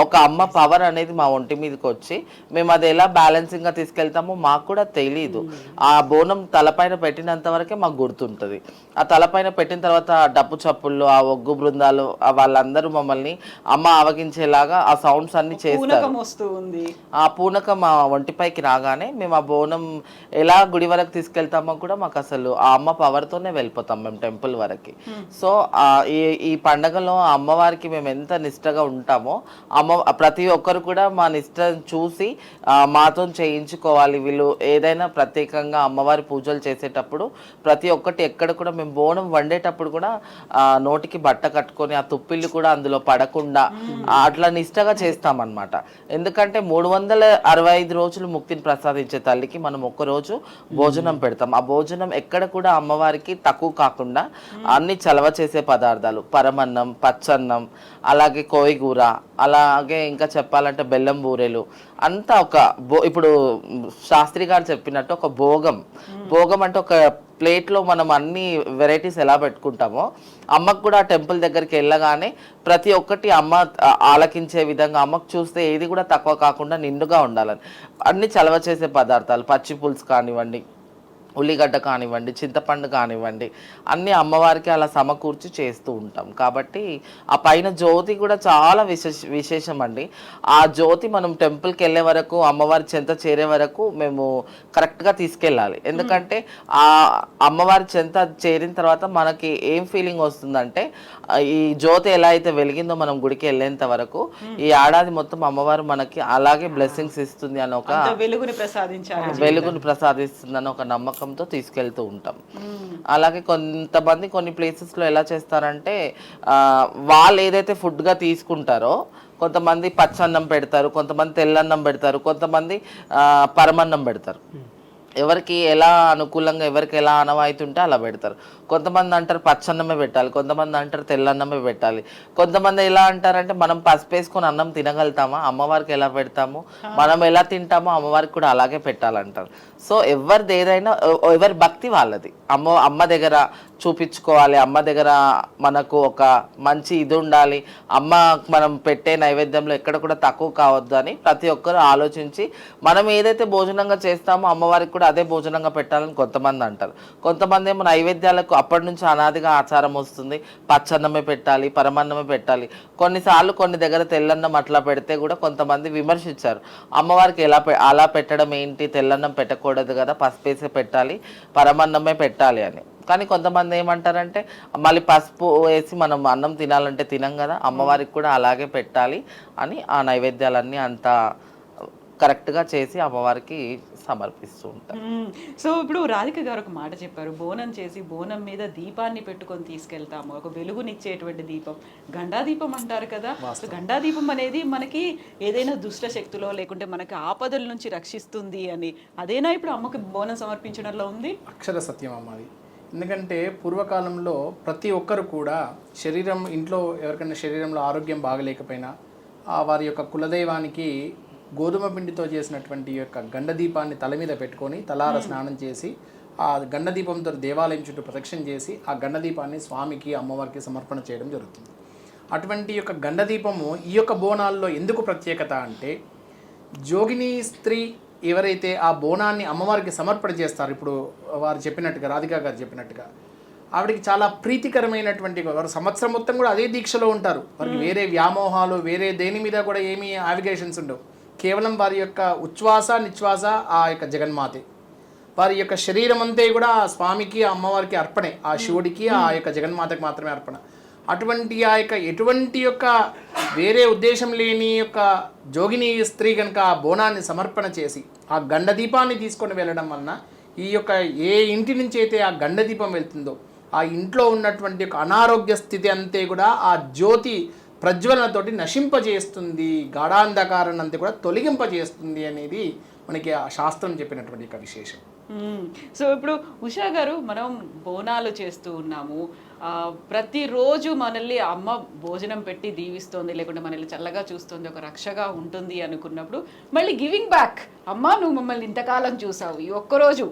ఒక అమ్మ పవర్ అనేది మా ఒంటి మీదకి వచ్చి మేము అది ఎలా బ్యాలెన్సింగ్ గా తీసుకెళ్తామో మాకు కూడా తెలీదు. ఆ బోనం తలపైన పెట్టినంత వరకే మాకు గుర్తుంటది. ఆ తలపైన పెట్టిన తర్వాత డప్పు చప్పుళ్ళు, ఆ ఒగ్గు బృందాలు వాళ్ళందరూ మమ్మల్ని అమ్మ ఆవగించేలాగా ఆ సౌండ్స్ అన్ని చేస్తారు. ఆ పూనకం మా ఒంటిపైకి రాగానే మేము ఆ బోనం ఎలా గుడి వరకు తీసుకెళ్తామో కూడా మాకు అసలు ఆ అమ్మ పవర్ తోనే వెళ్ళిపోతాం మేము టెంపుల్ వరకు. సో ఈ పండగలో అమ్మవారికి మేము ఎంత నిష్టగా ఉంటామో ప్రతి ఒక్కరు కూడా మా నిష్టను చూసి మాతో చేయించుకోవాలి. వీళ్ళు ఏదైనా ప్రత్యేకంగా అమ్మవారి పూజలు చేసేటప్పుడు ప్రతి ఒక్కటి ఎక్కడ కూడా మేము బోనం వండేటప్పుడు కూడా నోటికి బట్ట కట్టుకొని ఆ తుప్పిళ్ళు కూడా అందులో పడకుండా అట్లా నిష్టగా చేస్తామన్నమాట. ఎందుకంటే 365 రోజులు ముక్తిని ప్రసాదించే తల్లికి మనం ఒక్కరోజు భోజనం పెడతాం. ఆ భోజనం ఎక్కడ కూడా అమ్మవారికి తక్కువ కాకుండా అన్ని చలవ చేసే పదార్థాలు, పరమన్నం, పచ్చన్నం, అలాగే కోయిగూర, అలాగే ఇంకా చెప్పాలంటే బెల్లం బూరెలు అంతా ఇప్పుడు శాస్త్రి గారు చెప్పినట్టు ఒక భోగం అంటే ఒక ప్లేట్లో మనం అన్ని వెరైటీస్ ఎలా పెట్టుకుంటామో అమ్మకు కూడా టెంపుల్ దగ్గరికి వెళ్ళగానే ప్రతి ఒక్కటి అమ్మ ఆలకించే విధంగా అమ్మకు చూస్తే ఏది కూడా తక్కువ కాకుండా నిండుగా ఉండాలని అన్ని చలవ చేసే పదార్థాలు, పచ్చి పులుసు కానివ్వండి, ఉల్లిగడ్డ కానివ్వండి, చింతపండు కానివ్వండి, అన్ని అమ్మవారికి అలా సమకూర్చి చేస్తూ ఉంటాం. కాబట్టి ఆ పైన జ్యోతి కూడా చాలా విశేషం అండి. ఆ జ్యోతి మనం టెంపుల్కి వెళ్ళే వరకు అమ్మవారి చెంత చేరే వరకు మేము కరెక్ట్గా తీసుకెళ్ళాలి. ఎందుకంటే ఆ అమ్మవారి చెంత చేరిన తర్వాత మనకి ఏం ఫీలింగ్ వస్తుందంటే ఈ జ్యోతి ఎలా అయితే వెలిగిందో మనం గుడికి వెళ్ళేంత వరకు ఈ ఏడాది మొత్తం అమ్మవారు మనకి అలాగే బ్లెస్సింగ్స్ ఇస్తుంది అని ఒక వెలుగుని ప్రసాదిస్తుంది అని ఒక నమ్మకం తీసుకెళ్తూ ఉంటాం. అలాగే కొంతమంది కొన్ని ప్లేసెస్ లో ఎలా చేస్తారంటే వాళ్ళు ఏదైతే ఫుడ్ గా తీసుకుంటారో కొంతమంది పచ్చన్నం పెడతారు, కొంతమంది తెల్లన్నం పెడతారు, కొంతమంది పరమన్నం పెడతారు. ఎవరికి ఎలా అనుకూలంగా ఎవరికి ఎలా ఆనవాయితీ ఉంటే అలా పెడతారు. కొంతమంది అంటారు పచ్చన్నమే పెట్టాలి, కొంతమంది అంటారు తెల్లన్నమే పెట్టాలి, కొంతమంది ఎలా అంటారంటే మనం పసుపు వేసుకొని అన్నం తినగలుగుతామా, అమ్మవారికి ఎలా పెడతాము, మనం ఎలా తింటామో అమ్మవారికి కూడా అలాగే పెట్టాలంటారు. సో ఎవరిది ఏదైనా ఎవరి భక్తి వాళ్ళది. అమ్మ దగ్గర చూపించుకోవాలి, అమ్మ దగ్గర మనకు ఒక మంచి ఇది ఉండాలి, అమ్మ మనం పెట్టే నైవేద్యంలో ఎక్కడ కూడా తక్కువ కావద్దు అని ప్రతి ఒక్కరు ఆలోచించి మనం ఏదైతే భోజనంగా చేస్తామో అమ్మవారికి కూడా అదే భోజనంగా పెట్టాలని కొంతమంది అంటారు. కొంతమంది ఏమో నైవేద్యాలకు అప్పటి నుంచి అనాదిగా ఆచారం వస్తుంది, పచ్చన్నమే పెట్టాలి, పరమన్నమే పెట్టాలి. కొన్నిసార్లు కొన్ని దగ్గర తెల్లన్నం అట్లా పెడితే కూడా కొంతమంది విమర్శించారు, అమ్మవారికి అలా పెట్టడం ఏంటి, తెల్లన్నం పెట్టకూడదు కదా, పసుపేసి పెట్టాలి, పరమన్నమే పెట్టాలి అని. కానీ కొంతమంది ఏమంటారంటే మళ్ళీ పసుపు వేసి మనం అన్నం తినాలంటే తినం కదా, అమ్మవారికి కూడా అలాగే పెట్టాలి అని ఆ నైవేద్యాలన్నీ అంతా కరెక్ట్గా చేసి అమ్మవారికి సమర్పిస్తూ ఉంటారు. సో ఇప్పుడు రాధిక గారు ఒక మాట చెప్పారు, బోనం చేసి బోనం మీద దీపాన్ని పెట్టుకొని తీసుకెళ్తాము, ఒక వెలుగునిచ్చేటువంటి దీపం, గండా దీపం అంటారు కదా. గండా దీపం అనేది మనకి ఏదైనా దుష్ట శక్తులో లేకుంటే మనకి ఆపదల నుంచి రక్షిస్తుంది అని, అదేనా ఇప్పుడు అమ్మకి బోనం సమర్పించడంలో ఉంది? అక్షర సత్యం అమ్మది. ఎందుకంటే పూర్వకాలంలో ప్రతి ఒక్కరు కూడా ఇంట్లో ఎవరికైనా శరీరంలో ఆరోగ్యం బాగలేకపోయినా వారి యొక్క కులదైవానికి గోధుమ పిండితో చేసినటువంటి యొక్క గండదీపాన్ని తల మీద పెట్టుకొని తలార స్నానం చేసి ఆ గండదీపంతో దేవాలయం చుట్టూ ప్రదక్షిణ చేసి ఆ గండదీపాన్ని స్వామికి అమ్మవారికి సమర్పణ చేయడం జరుగుతుంది. అటువంటి యొక్క గండదీపము ఈ యొక్క బోనాల్లో ఎందుకు ప్రత్యేకత అంటే, జోగిని స్త్రీ ఎవరైతే ఆ బోనాన్ని అమ్మవారికి సమర్పణ చేస్తారు, ఇప్పుడు వారు చెప్పినట్టుగా రాధికా గారు చెప్పినట్టుగా ఆవిడకి చాలా ప్రీతికరమైనటువంటి, వారు సంవత్సరం మొత్తం కూడా అదే దీక్షలో ఉంటారు. వారికి వేరే వ్యామోహాలు వేరే దేని మీద కూడా ఏమీ యావిగేషన్స్ ఉండవు. కేవలం వారి యొక్క ఉచ్ఛ్వాస నిశ్వాస ఆ యొక్క జగన్మాతే, వారి యొక్క శరీరం అంతే కూడా ఆ స్వామికి ఆ అమ్మవారికి అర్పణే, ఆ శివుడికి ఆ యొక్క జగన్మాతకి మాత్రమే అర్పణ. అటువంటి ఆ యొక్క ఎటువంటి యొక్క వేరే ఉద్దేశం లేని యొక్క జోగిని స్త్రీ కనుక ఆ బోనాన్ని సమర్పణ చేసి ఆ గండదీపాన్ని తీసుకొని వెళ్ళడం వలన ఈ యొక్క ఏ ఇంటి నుంచి అయితే ఆ గండదీపం వెళ్తుందో ఆ ఇంట్లో ఉన్నటువంటి ఒక అనారోగ్య స్థితి అంతే కూడా ఆ జ్యోతి ప్రజ్వలనతోటి నశింపజేస్తుంది, గాఢాంధకారాన్ని అంతా కూడా తొలగింపజేస్తుంది అనేది మనకి ఆ శాస్త్రం చెప్పినటువంటి ఒక విశేషం. సో ఇప్పుడు ఉషా గారు, మనం బోనాలు చేస్తూ ఉన్నాము, ప్రతిరోజు మనల్ని అమ్మ భోజనం పెట్టి దీవిస్తోంది, లేకుంటే మనల్ని చల్లగా చూస్తుంది, ఒక రక్షగా ఉంటుంది అనుకున్నప్పుడు మళ్ళీ గివింగ్ బ్యాక్, అమ్మ నువ్వు మమ్మల్ని ఇంతకాలం చూసావు, ఈ ఒక్కరోజు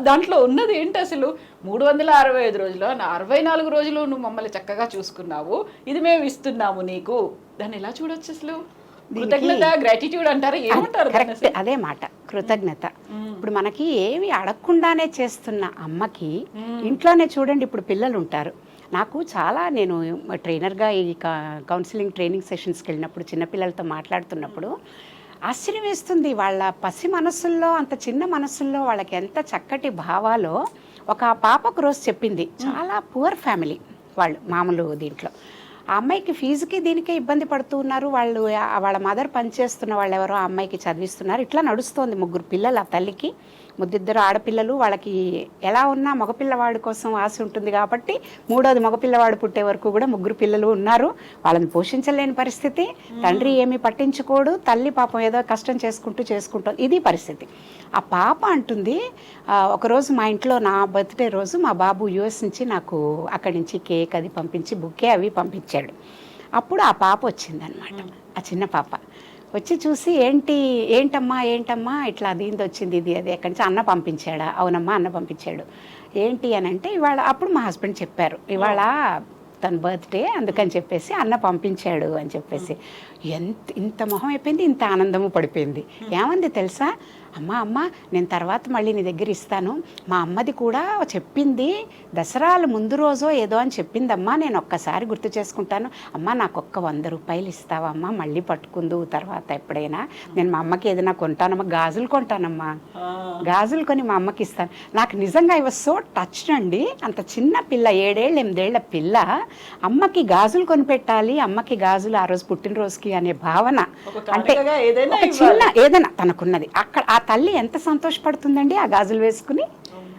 దాంట్లో ఉన్నది ఏంటి అసలు? 365 రోజులు 64 రోజులు నువ్వు మమ్మల్ని చక్కగా చూసుకున్నావు, ఇది మేము ఇస్తున్నాము నీకు, దాన్ని ఎలా చూడొచ్చు అసలు? కృతజ్ఞత, గ్రాటిట్యూడ్ అంటారు, ఏమంటారు? కరెక్ట్, అదే మాట, కృతజ్ఞత. ఇప్పుడు మనకి ఏమి అడగకుండానే చేస్తున్న అమ్మకి ఇంట్లోనే చూడండి, ఇప్పుడు పిల్లలు ఉంటారు. నాకు చాలా, నేను ట్రైనర్గా ఈ కౌన్సిలింగ్ ట్రైనింగ్ సెషన్స్కి వెళ్ళినప్పుడు చిన్నపిల్లలతో మాట్లాడుతున్నప్పుడు ఆశ్చర్యం వేస్తుంది. వాళ్ళ పసి మనసుల్లో, అంత చిన్న మనసుల్లో వాళ్ళకి ఎంత చక్కటి భావాలో. ఒక పాపకు రోజు చెప్పింది, చాలా పువర్ ఫ్యామిలీ వాళ్ళు, మామూలు దీంట్లో ఆ అమ్మాయికి ఫీజుకి దీనికే ఇబ్బంది పడుతూ ఉన్నారు. వాళ్ళ మదర్ పనిచేస్తున్న వాళ్ళు ఎవరో ఆ అమ్మాయికి చదివిస్తున్నారు. ఇట్లా నడుస్తోంది. 3 పిల్లలు ఆ తల్లికి, 2 ఆడపిల్లలు. వాళ్ళకి ఎలా ఉన్నా మగపిల్లవాడి కోసం ఆశ ఉంటుంది కాబట్టి 3వది మగపిల్లవాడు పుట్టే వరకు కూడా 3 పిల్లలు ఉన్నారు. వాళ్ళని పోషించలేని పరిస్థితి, తండ్రి ఏమీ పట్టించుకోడు, తల్లి పాపం ఏదో కష్టం చేసుకుంటుంది. ఇది పరిస్థితి. ఆ పాప అంటుంది, ఒకరోజు మా ఇంట్లో నా బర్త్డే రోజు మా బాబు యూఎస్ నుంచి నాకు అక్కడి నుంచి కేక్ అది పంపించి బుకే అవి పంపించాడు. అప్పుడు ఆ పాప వచ్చిందనమాట, ఆ చిన్న పాప వచ్చి చూసి, ఏంటమ్మా ఇట్లా దీంతో వచ్చింది, ఇది అది ఎక్కడి నుంచి, అన్న పంపించాడా? అవునమ్మా అన్న పంపించాడు. ఏంటి అని అంటే, ఇవాళ, అప్పుడు మా హస్బెండ్ చెప్పారు, ఇవాళ తన బర్త్డే అందుకని చెప్పేసి అన్న పంపించాడు అని చెప్పేసి. ఇంత మొహం అయిపోయింది, ఇంత ఆనందము పడిపోయింది. ఏమంది తెలుసా, అమ్మ నేను తర్వాత మళ్ళీ నీ దగ్గర ఇస్తాను, మా అమ్మది కూడా చెప్పింది, దసరాలు ముందు రోజో ఏదో అని చెప్పిందమ్మా, నేను ఒక్కసారి గుర్తు చేసుకుంటాను, అమ్మ నాకు ఒక్క 100 రూపాయలు ఇస్తావమ్మా, మళ్ళీ పట్టుకుందు తర్వాత ఎప్పుడైనా, నేను మా అమ్మకి ఏదైనా కొంటానమ్మా, గాజులు కొంటానమ్మా, గాజులు కొని మా అమ్మకి ఇస్తాను. నాకు నిజంగా ఐ వాజ్ సో టచ్డ్ అండి. అంత చిన్న పిల్ల, 7 ఏళ్ళు 8 ఏళ్ల పిల్ల అమ్మకి గాజులు కొనిపెట్టాలి, అమ్మకి గాజులు ఆ రోజు పుట్టినరోజుకి అనే భావన, అంటే చిన్న ఏదైనా తనకున్నది. అక్కడ ఆ తల్లి ఎంత సంతోషపడుతుందండి ఆ గాజులు వేసుకుని,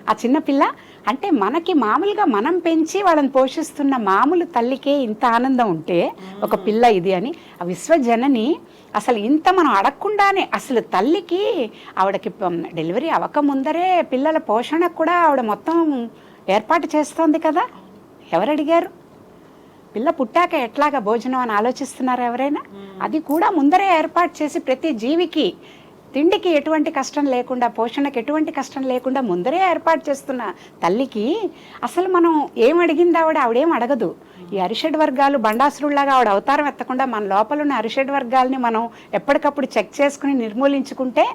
ఆ చిన్న పిల్ల. అంటే మనకి మామూలుగా మనం పెంచి వాళ్ళని పోషిస్తున్న మామూలు తల్లికే ఇంత ఆనందం ఉంటే ఒక పిల్ల ఇది అని, ఆ విశ్వజనని అసలు ఇంత మనం అడగకుండానే, అసలు తల్లికి ఆవిడకి డెలివరీ అవ్వకముందరే పిల్లల పోషణకు కూడా ఆవిడ మొత్తం ఏర్పాటు చేస్తోంది కదా. ఎవరు అడిగారు? పిల్ల పుట్టాక ఎట్లాగా భోజనం అని ఆలోచిస్తున్నారు ఎవరైనా? అది కూడా ముందరే ఏర్పాటు చేసి ప్రతి జీవికి తిండికి ఎటువంటి కష్టం లేకుండా, పోషణకి ఎటువంటి కష్టం లేకుండా ముందరే ఏర్పాటు చేస్తున్న తల్లికి అసలు మనం ఏం అడిగింది ఆవిడేం అడగదు. ఈ అరిషడ్ వర్గాలు బండాసురుల్లాగా ఆవిడ అవతారం ఎత్తకుండా మన లోపల ఉన్న అరిషడ్ వర్గాల్ని మనం ఎప్పటికప్పుడు చెక్ చేసుకుని నిర్మూలించుకుంటే,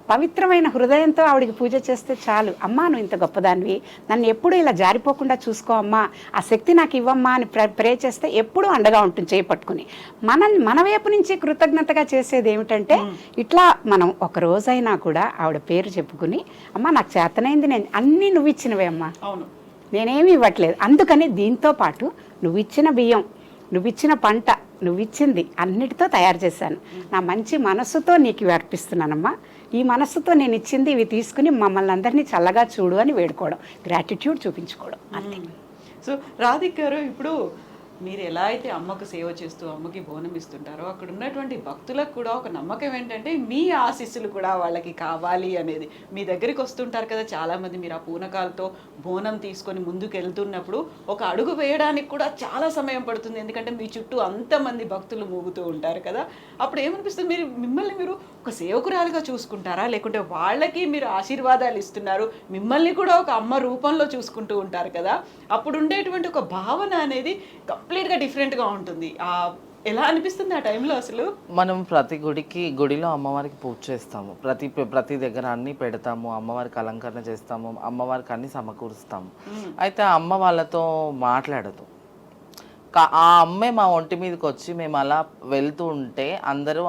పవిత్రమైన హృదయంతో ఆవిడికి పూజ చేస్తే చాలు. అమ్మా నువ్వు ఇంత గొప్పదానివి, నన్ను ఎప్పుడు ఇలా జారిపోకుండా చూసుకో అమ్మా, ఆ శక్తి నాకు ఇవ్వమ్మా అని ప్రే చేస్తే ఎప్పుడూ అండగా ఉంటుంది చేపట్టుకుని. మన వైపు నుంచి కృతజ్ఞతగా చేసేది ఏమిటంటే, ఇట్లా మనం ఒక రోజైనా కూడా ఆవిడ పేరు చెప్పుకుని, అమ్మా నాకు చేతనైంది, నేను అన్నీ నువ్వు ఇచ్చినవే అమ్మా, నేనేమి ఇవ్వట్లేదు, అందుకని దీంతో పాటు నువ్వు ఇచ్చిన బియ్యం, నువ్వు ఇచ్చిన పంట, నువ్వు ఇచ్చింది అన్నిటితో తయారు చేశాను, నా మంచి మనస్సుతో నీకు ఇవి అర్పిస్తున్నానమ్మా, ఈ మనస్సుతో నేను ఇచ్చింది ఇవి తీసుకుని మమ్మల్ని అందరినీ చల్లగా చూడు అని వేడుకోవడం, గ్రాటిట్యూడ్ చూపించుకోవడం అంతే. సో రాధిక్ గారు, ఇప్పుడు మీరు ఎలా అయితే అమ్మకు సేవ చేస్తూ అమ్మకి బోనం ఇస్తుంటారో అక్కడ ఉన్నటువంటి భక్తులకు కూడా ఒక నమ్మకం ఏంటంటే మీ ఆశీస్సులు కూడా వాళ్ళకి కావాలి అనేది. మీ దగ్గరికి వస్తుంటారు కదా చాలామంది, మీరు ఆ పూనకాలతో బోనం తీసుకొని ముందుకు వెళ్తున్నప్పుడు ఒక అడుగు వేయడానికి కూడా చాలా సమయం పడుతుంది, ఎందుకంటే మీ చుట్టూ అంతమంది భక్తులు మూగుతూ ఉంటారు కదా. అప్పుడు ఏమనిపిస్తుంది, మిమ్మల్ని మీరు ఒక సేవకురాలుగా చూసుకుంటారా, లేకుంటే వాళ్ళకి మీరు ఆశీర్వాదాలు ఇస్తున్నారు, మిమ్మల్ని కూడా ఒక అమ్మ రూపంలో చూసుకుంటూ ఉంటారు కదా. అప్పుడు ఉండేటువంటి ఒక భావన అనేది కంప్లీట్గా డిఫరెంట్గా ఉంటుంది. ఎలా అనిపిస్తుంది ఆ టైంలో అసలు? మనం ప్రతి గుడిలో అమ్మవారికి పూజ చేస్తాము, ప్రతి దగ్గర అన్ని పెడతాము, అమ్మవారికి అలంకరణ చేస్తాము, అమ్మవారికి అన్ని సమకూరుస్తాము. అయితే ఆ అమ్మ వాళ్ళతో మాట్లాడదు. ఆ అమ్మే మా ఒంటి మీదకి వచ్చి మేము అలా వెళ్తూ ఉంటే అందరూ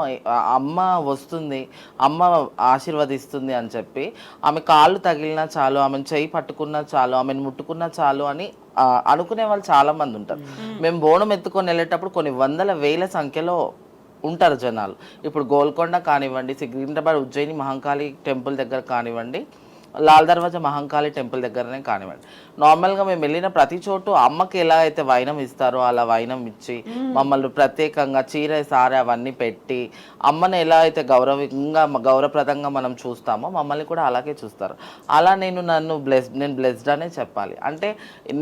అమ్మ వస్తుంది, అమ్మ ఆశీర్వదిస్తుంది అని చెప్పి ఆమె కాళ్ళు తగిలినా చాలు, ఆమెను చేయి పట్టుకున్నా చాలు, ఆమెను ముట్టుకున్నా చాలు అని అనుకునే వాళ్ళు చాలా మంది ఉంటారు. మేము బోనం ఎత్తుకొని వెళ్ళేటప్పుడు కొన్ని వందల వేల సంఖ్యలో ఉంటారు జనాలు. ఇప్పుడు గోల్కొండ కానివ్వండి, సికింద్రాబాద్ ఉజ్జయిని మహంకాళి టెంపుల్ దగ్గర కానివ్వండి, లాల్ దర్వాజా మహంకాళి టెంపుల్ దగ్గరనే కానివ్వండి, నార్మల్గా మేము వెళ్ళిన ప్రతి చోటు అమ్మకి ఎలా అయితే వైనం ఇస్తారో అలా వైనం ఇచ్చి మమ్మల్ని ప్రత్యేకంగా చీర సారె అవన్నీ పెట్టి అమ్మని ఎలా అయితే గౌరవప్రదంగా మనం చూస్తామో మమ్మల్ని కూడా అలాగే చూస్తారు. అలా నేను బ్లెస్డ్ అనే చెప్పాలి. అంటే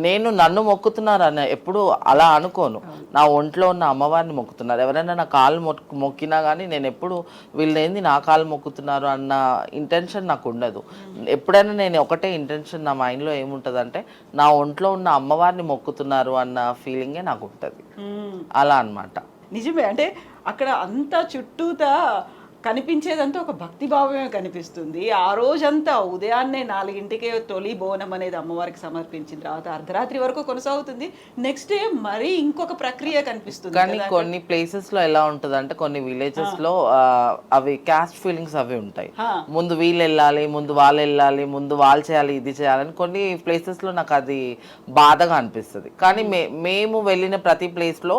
నేను నన్ను మొక్కుతున్నారు అని ఎప్పుడు అలా అనుకోను, నా ఒంట్లో ఉన్న అమ్మవారిని మొక్కుతున్నారు. ఎవరైనా నా కాళ్ళు మొక్కినా కానీ నేను ఎప్పుడు వీళ్ళేంది నా కాళ్ళు మొక్కుతున్నారు అన్న ఇంటెన్షన్ నాకు ఉండదు. ఎప్పుడైనా నేను ఒకటే ఇంటెన్షన్ నా మైండ్లో ఏముంటుందంటే నా ఒంట్లో ఉన్న అమ్మవారిని మొక్కుతున్నారు అన్న ఫీలింగే నాకు ఉంటుంది. అలా అన్నమాట. నిజమే, అంటే అక్కడ అంతా చుట్టూతా కనిపించేదంతా ఒక భక్తిభావమే కనిపిస్తుంది. ఆ రోజంతా ఉదయాన్నే 4ంటికే తొలి బోనం అనేది అమ్మవారికి సమర్పించిన తర్వాత అర్ధరాత్రి వరకు కొనసాగుతుంది. నెక్స్ట్ డే మరీ ఇంకొక ప్రక్రియ కనిపిస్తుంది. కానీ కొన్ని ప్లేసెస్ లో ఎలా ఉంటుంది అంటే కొన్ని విలేజెస్ లో అవి క్యాస్ట్ ఫీలింగ్స్ అవి ఉంటాయి. ముందు వీళ్ళు వెళ్ళాలి, ముందు వాళ్ళు వెళ్ళాలి, ముందు వాళ్ళు చేయాలి, ఇది చేయాలని కొన్ని ప్లేసెస్ లో నాకు అది బాధగా అనిపిస్తుంది. కానీ మేము వెళ్ళిన ప్రతి ప్లేస్ లో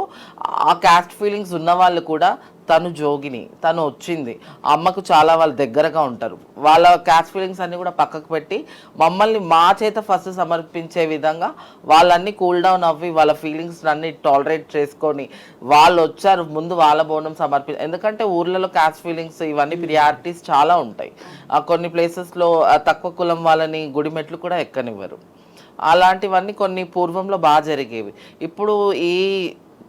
ఆ క్యాస్ట్ ఫీలింగ్స్ ఉన్న వాళ్ళు కూడా తను జోగిని, తను వచ్చింది, అమ్మకు చాలా వాళ్ళు దగ్గరగా ఉంటారు, వాళ్ళ క్యాస్ట్ ఫీలింగ్స్ అన్నీ కూడా పక్కకు పెట్టి మమ్మల్ని మా చేత ఫస్ట్ సమర్పించే విధంగా వాళ్ళన్నీ కూల్ డౌన్ అవ్వి వాళ్ళ ఫీలింగ్స్ అన్ని టాలరేట్ చేసుకొని వాళ్ళు వచ్చారు, ముందు వాళ్ళ బోనం ఎందుకంటే ఊర్లలో క్యాస్ట్ ఫీలింగ్స్ ఇవన్నీ ప్రియారిటీస్ చాలా ఉంటాయి. కొన్ని ప్లేసెస్లో తక్కువ కులం వాళ్ళని గుడిమెట్లు కూడా ఎక్కనివ్వరు. అలాంటివన్నీ కొన్ని పూర్వంలో బాగా జరిగేవి. ఇప్పుడు ఈ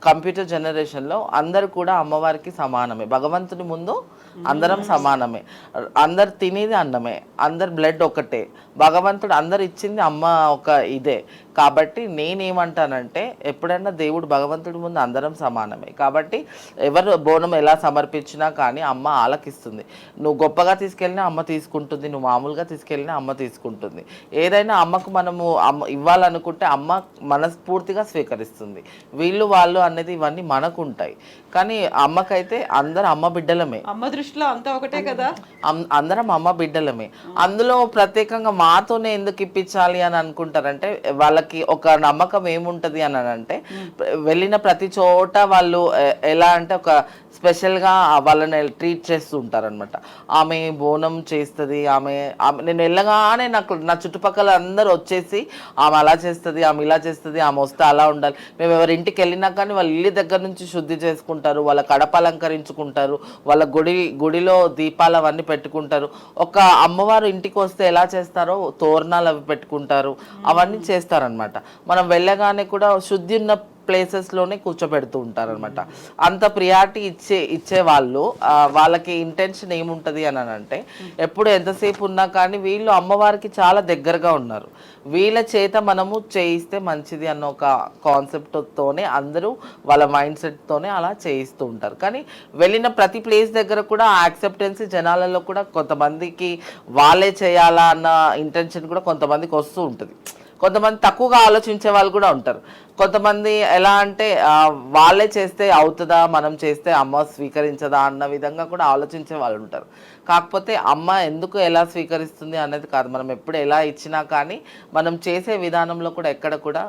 కంప్యూటర్ జనరేషన్లో అందరు కూడా అమ్మవారికి సమానమే, భగవంతుని ముందు అందరం సమానమే, అందరు తినేది అన్నమే, అందరు బ్లడ్ ఒకటే, భగవంతుడు అందరు ఇచ్చింది అమ్మ ఒక ఇదే. కాబట్టి నేనేమంటానంటే ఎప్పుడైనా దేవుడు భగవంతుడి ముందు అందరం సమానమే. కాబట్టి ఎవరు బోనం ఎలా సమర్పించినా కానీ అమ్మ ఆలకిస్తుంది. నువ్వు గొప్పగా తీసుకెళ్ళినా అమ్మ తీసుకుంటుంది, నువ్వు మామూలుగా తీసుకెళ్ళినా అమ్మ తీసుకుంటుంది. ఏదైనా అమ్మకు మనము ఇవ్వాలనుకుంటే అమ్మ మనస్ఫూర్తిగా స్వీకరిస్తుంది. వీళ్ళు వాళ్ళు అనేది ఇవన్నీ మనకు ఉంటాయి. కానీ అమ్మకైతే అందరం అమ్మ బిడ్డలమే, అమ్మ దృష్టిలో అంతా ఒకటే కదా, అందరం అమ్మ బిడ్డలమే. అందులో ప్రత్యేకంగా మాతోనే ఎందుకు ఇప్పించాలి అని అనుకుంటారంటే వాళ్ళకి ఒక నమ్మకం ఏముంటది అని అంటే వెళ్ళిన ప్రతి చోట వాళ్ళు ఎలా అంటే ఒక స్పెషల్గా వాళ్ళని ట్రీట్ చేస్తూ ఉంటారు అనమాట. ఆమె బోనం చేస్తుంది, నేను వెళ్ళగానే నా చుట్టుపక్కల అందరూ వచ్చేసి ఆమె అలా చేస్తుంది, ఆమె ఇలా చేస్తుంది, ఆమె వస్తే అలా ఉండాలి. మేము ఎవరింటికి వెళ్ళినా కానీ వాళ్ళ ఇల్లు దగ్గర నుంచి శుద్ధి చేసుకుంటారు, వాళ్ళ కడప అలంకరించుకుంటారు, వాళ్ళ గుడిలో దీపాలు అవన్నీ పెట్టుకుంటారు. ఒక అమ్మవారు ఇంటికి వస్తే ఎలా చేస్తారో తోరణాలు అవి పెట్టుకుంటారు, అవన్నీ చేస్తారనమాట. మనం వెళ్ళగానే కూడా శుద్ధి ఉన్న ప్లేసెస్లోనే కూర్చోబెడుతూ ఉంటారనమాట. అంత ప్రియారిటీ ఇచ్చే వాళ్ళు వాళ్ళకి ఇంటెన్షన్ ఏముంటుంది అని అంటే ఎప్పుడు ఎంతసేపు ఉన్నా కానీ వీళ్ళు అమ్మవారికి చాలా దగ్గరగా ఉన్నారు, వీళ్ళ చేత మనము చేయిస్తే మంచిది అన్న ఒక కాన్సెప్ట్తోనే అందరూ వాళ్ళ మైండ్ సెట్తోనే అలా చేయిస్తూ ఉంటారు. కానీ వెళ్ళిన ప్రతి ప్లేస్ దగ్గర కూడా ఆ యాక్సెప్టెన్సీ జనాలలో కూడా కొంతమందికి వాళ్ళే చేయాలా అన్న ఇంటెన్షన్ కూడా కొంతమందికి వస్తూ ఉంటుంది. కొంతమంది తక్కువగా ఆలోచించే వాళ్ళు కూడా ఉంటారు. కొంతమంది ఎలా అంటే వాళ్ళే చేస్తే అవుతుందా, మనం చేస్తే అమ్మ స్వీకరించదా అన్న విధంగా కూడా ఆలోచించే వాళ్ళు ఉంటారు. కాకపోతే అమ్మ ఎందుకు ఎలా స్వీకరిస్తుంది అనేది కాదు, మనం ఎప్పుడు ఎలా ఇచ్చినా కానీ మనం చేసే విధానంలో కూడా ఎక్కడ కూడా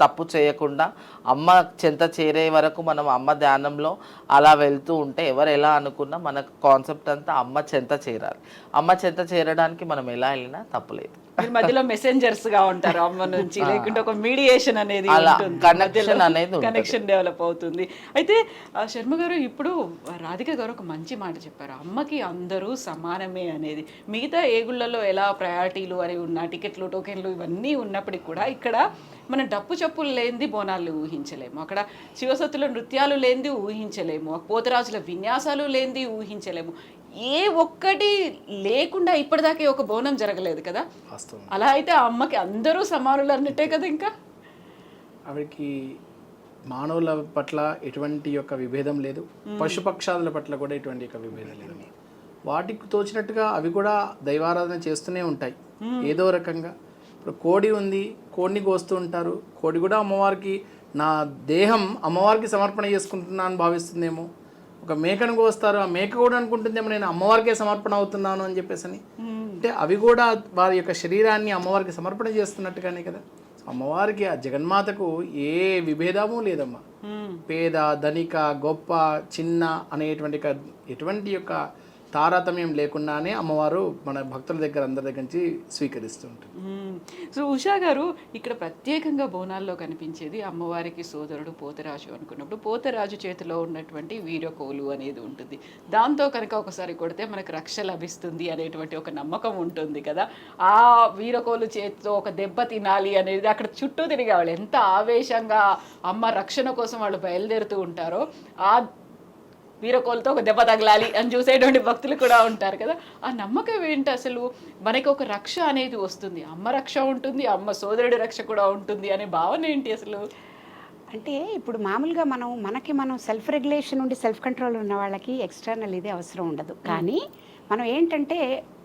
తప్పు చేయకుండా అమ్మ చెంత చేరే వరకు మనం అమ్మ ధ్యానంలో అలా వెళ్తూ ఉంటే ఎవరు ఎలా అనుకున్నా మన కాన్సెప్ట్ అంతా అమ్మ చెంత చేరాలి. అమ్మ చెంత చేరడానికి మనం ఎలా వెళ్ళినా తప్పులేదు. మీరు మధ్యలో మెసెంజర్స్ గా ఉంటారు అమ్మ నుంచి, లేకుంటే ఒక మీడియేషన్ అనేది అలా ఉంటుంది, కనెక్షన్ అనేది ఉంటుంది. కనెక్షన్ డెవలప్ అవుతుంది. అయితే శర్మ గారు ఇప్పుడు రాధిక గారు ఒక మంచి మాట చెప్పారు, అమ్మకి అందరూ సమానమే అనేది. మిగతా ఏ గుళ్ళలో ఎలా ప్రయారిటీలు అని ఉన్న టికెట్లు టోకెన్లు ఇవన్నీ ఉన్నప్పటికీ కూడా ఇక్కడ మనం డప్పు చప్పులు లేనిది బోనాలు ఊహించలేము, అక్కడ శివసత్తుల నృత్యాలు లేనిది ఊహించలేము, పోతరాజుల విన్యాసాలు లేనిది ఊహించలేము. ఏ ఒక్కటి లేకుండా ఇప్పటిదాకా ఒక బోనం జరగలేదు కదా. అలా అయితే ఆ అమ్మకి అందరూ సమానులు అన్నట్టే కదా. ఇంకా ఆవిడకి మానవుల పట్ల ఎటువంటి యొక్క విభేదం లేదు, పశుపక్షాదుల పట్ల కూడా ఎటువంటి యొక్క విభేదం లేదు. వాటికి తోచినట్టుగా అవి కూడా దైవారాధన చేస్తూనే ఉంటాయి ఏదో రకంగా. ఇప్పుడు కోడి ఉంది, కోడిని కోస్తూ ఉంటారు, కోడి కూడా అమ్మవారికి నా దేహం అమ్మవారికి సమర్పణ చేసుకుంటున్నాను అని భావిస్తుందేమో. ఒక మేకను కోస్తారు, ఆ మేక కూడా అనుకుంటుందేమో నేను అమ్మవారికే సమర్పణ అవుతున్నాను అని చెప్పేసి అని. అంటే అవి కూడా వారి యొక్క శరీరాన్ని అమ్మవారికి సమర్పణ చేస్తున్నట్టుగానే కదా. అమ్మవారికి ఆ జగన్మాతకు ఏ విభేదము లేదమ్మా. పేద ధనిక గొప్ప చిన్న అనేటువంటి ఎటువంటి యొక్క తారతమ్యం లేకుండానే అమ్మవారు మన భక్తుల దగ్గర అందరి దగ్గర నుంచి స్వీకరిస్తుంటారు. సో ఉషా గారు, ఇక్కడ ప్రత్యేకంగా బోనాల్లో కనిపించేది అమ్మవారికి సోదరుడు పోతరాజు అనుకున్నప్పుడు పోతరాజు చేతిలో ఉన్నటువంటి వీరకోలు అనేది ఉంటుంది. దాంతో కనుక ఒకసారి కొడితే మనకు రక్ష లభిస్తుంది అనేటువంటి ఒక నమ్మకం ఉంటుంది కదా. ఆ వీరకోలు చేతితో ఒక దెబ్బ తినాలి అనేది అక్కడ చుట్టూ తిరిగే వాళ్ళు ఎంత ఆవేశంగా అమ్మ రక్షణ కోసం వాళ్ళు బయలుదేరుతూ ఉంటారో, ఆ వీరకోలతో ఒక దెబ్బ తగలాలి అని చూసేటువంటి భక్తులు కూడా ఉంటారు కదా. ఆ నమ్మకం ఏంటి అసలు? మనకి ఒక రక్ష అనేది వస్తుంది, అమ్మ రక్ష ఉంటుంది, అమ్మ సోదరుడి రక్ష కూడా ఉంటుంది అనే భావన ఏంటి అసలు? అంటే ఇప్పుడు మామూలుగా మనం సెల్ఫ్ రెగ్యులేషన్ ఉండి సెల్ఫ్ కంట్రోల్ ఉన్న వాళ్ళకి ఎక్స్టర్నల్ ఇది అవసరం ఉండదు. కానీ మనం ఏంటంటే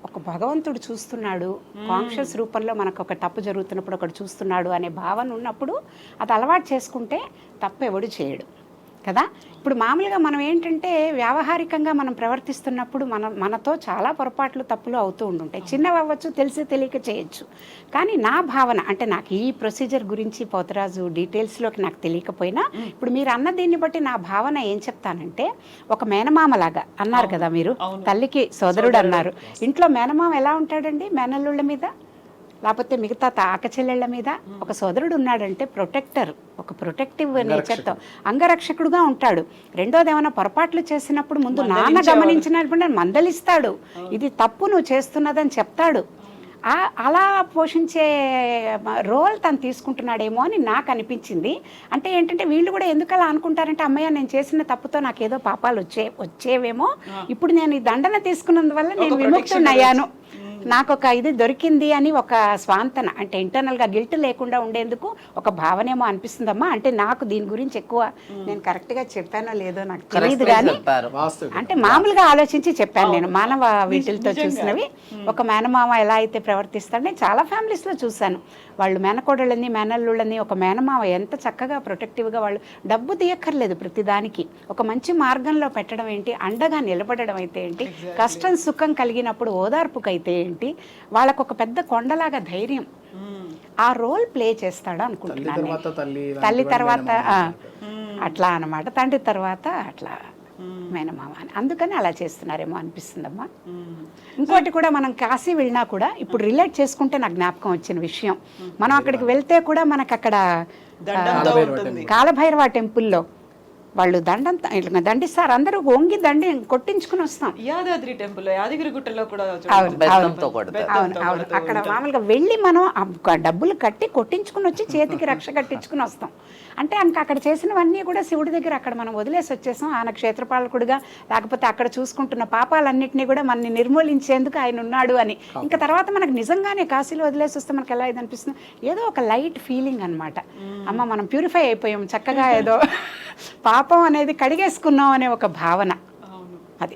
ఒక భగవంతుడు చూస్తున్నాడు, కాన్షియస్ రూపంలో మనకు ఒక తప్పు జరుగుతున్నప్పుడు ఒకటి చూస్తున్నాడు అనే భావన ఉన్నప్పుడు అది అలవాటు చేసుకుంటే తప్పు ఎవడు చేయడు కదా. ఇప్పుడు మామూలుగా మనం ఏంటంటే వ్యావహారికంగా మనం ప్రవర్తిస్తున్నప్పుడు మనతో చాలా పొరపాట్లు తప్పులు అవుతూ ఉంటుంటాయి. చిన్నవి అవ్వచ్చు, తెలిసి తెలియక చేయొచ్చు. కానీ నా భావన అంటే నాకు ఈ ప్రొసీజర్ గురించి పోతరాజు డీటెయిల్స్లోకి నాకు తెలియకపోయినా ఇప్పుడు మీరు అన్న దీన్ని బట్టి నా భావన ఏం చెప్తానంటే, ఒక మేనమామలాగా అన్నారు కదా మీరు, తల్లికి సోదరుడు అన్నారు. ఇంట్లో మేనమామ ఎలా ఉంటాడండి? మేనల్లుళ్ళ మీద లేకపోతే మిగతా ఆకచెల్లెళ్ల మీద ఒక సోదరుడు ఉన్నాడంటే ప్రొటెక్టర్, ఒక ప్రొటెక్టివ్ నేచర్తో అంగరక్షకుడుగా ఉంటాడు. రెండోది ఏమైనా పొరపాట్లు చేసినప్పుడు ముందు నాన్న గమనించినప్పుడు మందలిస్తాడు, ఇది తప్పు నువ్వు చేస్తున్నదని చెప్తాడు. అలా పోషించే రోల్ తను తీసుకుంటున్నాడేమో అని నాకు అనిపించింది. అంటే ఏంటంటే వీళ్ళు కూడా ఎందుకు అలా అనుకుంటారంటే, అమ్మయ్య నేను చేసిన తప్పుతో నాకేదో పాపాలు వచ్చేవేమో, ఇప్పుడు నేను ఈ దండన తీసుకున్నందువల్ల నేను విముక్తున్నయ్యాను, నాకు ఒక ఇది దొరికింది అని ఒక స్వాంతన, అంటే ఇంటర్నల్గా గిల్ట్ లేకుండా ఉండేందుకు ఒక భావనేమో అనిపిస్తుందమ్మా. అంటే నాకు దీని గురించి ఎక్కువ నేను కరెక్ట్గా చెప్పానో లేదో నాకు తెలియదు, కానీ అంటే మామూలుగా ఆలోచించి చెప్పాను నేను. మానవ వీటితో చూసినవి ఒక మేనమామ ఎలా అయితే ప్రవర్తిస్తాడో నేను చాలా ఫ్యామిలీస్లో చూశాను. వాళ్ళు మేనకోడళ్ళని మేనల్లుళ్ళని ఒక మేనమామ ఎంత చక్కగా ప్రొటెక్టివ్గా, వాళ్ళు డబ్బు తీయక్కర్లేదు ప్రతిదానికి, ఒక మంచి మార్గంలో పెట్టడం ఏంటి, అండగా నిలబడడం అయితే ఏంటి, కష్టం సుఖం కలిగినప్పుడు ఓదార్పుకైతే ఏంటి, వాళ్ళకు ఒక పెద్ద కొండలాగా ధైర్యం, ఆ రోల్ ప్లే చేస్తాడు అనుకుంటున్నాను. తల్లి తర్వాత అట్లా అన్నమాట, తండ్రి తర్వాత అట్లా మేనమామ అని, అందుకని అలా చేస్తున్నారేమో అనిపిస్తుందమ్మా. ఇంకోటి కూడా, మనం కాశీ వెళ్ళినా కూడా ఇప్పుడు రిలేట్ చేసుకుంటే నాకు జ్ఞాపకం వచ్చిన విషయం, మనం అక్కడికి వెళ్తే కూడా మనకు అక్కడ కాలభైరవ టెంపుల్లో వాళ్ళు దండిస్తారు, అందరూ వంగి దండి కొట్టించుకుని వస్తాం. యాదాద్రి టెంపుల్, యాదగిరి గుట్టలో కూడా అవును, అక్కడ మామూలుగా వెళ్ళి మనం డబ్బులు కట్టి కొట్టించుకుని వచ్చి చేతికి రక్ష కట్టించుకుని వస్తాం. అంటే అక్కడ చేసినవన్నీ కూడా శివుడి దగ్గర అక్కడ మనం వదిలేసి వచ్చేసాం. ఆయన క్షేత్రపాలకుడిగా, లేకపోతే అక్కడ చూసుకుంటున్న పాపాలన్నింటినీ కూడా మనని నిర్మూలించేందుకు ఆయన ఉన్నాడు అని. ఇంకా తర్వాత మనకు నిజంగానే కాశీలో వదిలేసి వస్తే మనకు ఎలా ఇది అనిపిస్తుంది, ఏదో ఒక లైట్ ఫీలింగ్ అనమాట. అమ్మ మనం ప్యూరిఫై అయిపోయాం చక్కగా, ఏదో పాపం అనేది కడిగేసుకున్నాం అనే ఒక భావన. అది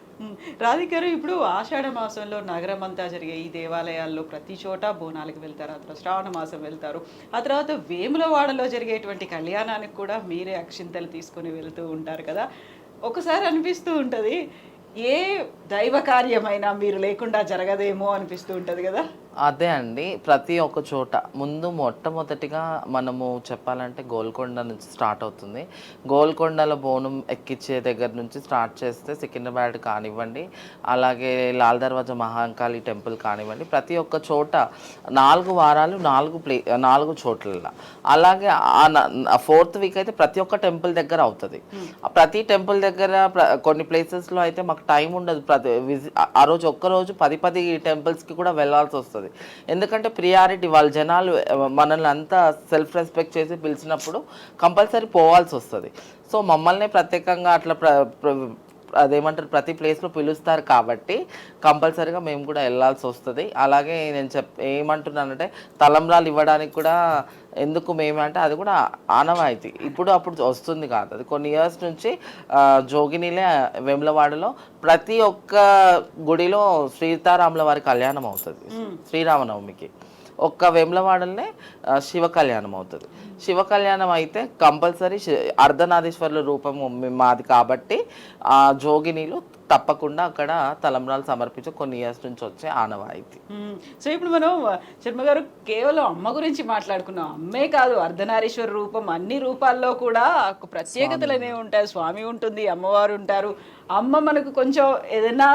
రాధికారు, ఇప్పుడు ఆషాఢ మాసంలో నగరం అంతా జరిగే ఈ దేవాలయాల్లో ప్రతి చోట బోనాలకు వెళ్తారు, ఆ తర్వాత శ్రావణ మాసం వెళ్తారు, ఆ తర్వాత వేములవాడలో జరిగేటువంటి కళ్యాణానికి కూడా మీరే అక్షింతలు తీసుకొని వెళ్తూ ఉంటారు కదా. ఒకసారి అనిపిస్తూ ఉంటుంది, ఏ దైవ కార్యమైనా మీరు లేకుండా జరగదేమో అనిపిస్తూ ఉంటుంది కదా. అదే అండి, ప్రతి ఒక్క చోట ముందు మొట్టమొదటిగా మనము చెప్పాలంటే గోల్కొండ నుంచి స్టార్ట్ అవుతుంది. గోల్కొండలో బోనం ఎక్కించే దగ్గర నుంచి స్టార్ట్ చేస్తే సికింద్రాబాద్ కానివ్వండి, అలాగే లాల్ దర్వాజా మహాంకాళి టెంపుల్ కానివ్వండి, ప్రతి ఒక్క చోట 4 వారాలు 4 చోట్ల. అలాగే ఆ 4th వీక్ అయితే ప్రతి ఒక్క టెంపుల్ దగ్గర అవుతుంది. ప్రతి టెంపుల్ దగ్గర కొన్ని ప్లేసెస్లో అయితే మాకు టైం ఉండదు. ఆ రోజు ఒక్కరోజు 10 టెంపుల్స్కి కూడా వెళ్ళాల్సి వస్తుంది. ఎందుకంటే ప్రియారిటీ వాళ్ళ జనాలు మనల్ని అంతా సెల్ఫ్ రెస్పెక్ట్ చేసి పిలిచినప్పుడు కంపల్సరీ పోవాల్సి వస్తుంది. సో మమ్మల్ని ప్రత్యేకంగా అట్లా అదేమంటారు ప్రతి ప్లేస్లో పిలుస్తారు కాబట్టి కంపల్సరీగా మేము కూడా వెళ్ళాల్సి వస్తుంది. అలాగే నేను ఏమంటున్నానంటే తలంబ్రాలు ఇవ్వడానికి కూడా ఎందుకు మేమంటే అది కూడా ఆనవాయితీ, అప్పుడు వస్తుంది కాదు. అది కొన్ని ఇయర్స్ నుంచి జోగినిలే వేములవాడలో ప్రతి ఒక్క గుడిలో సీతారాముల వారి కళ్యాణం అవుతుంది. శ్రీరామనవమికి ఒక్క వేములవాడలనే శివ కళ్యాణం అవుతుంది. శివ కళ్యాణం అయితే కంపల్సరీ అర్ధనారీశ్వరుల రూపం మాది కాబట్టి ఆ జోగినీలు తప్పకుండా అక్కడ తలంబ్రాలు సమర్పించి కొన్ని ఇయర్స్ నుంచి వచ్చే ఆనవాయితీ. సో ఇప్పుడు మనం శర్మ గారు కేవలం అమ్మ గురించి మాట్లాడుకున్నాం. అమ్మే కాదు, అర్ధనారీశ్వర రూపం అన్ని రూపాల్లో కూడా ప్రత్యేకతలు అనేవి ఉంటాయి. స్వామి ఉంటుంది, అమ్మవారు ఉంటారు. అమ్మ మనకు కొంచెం ఏదైనా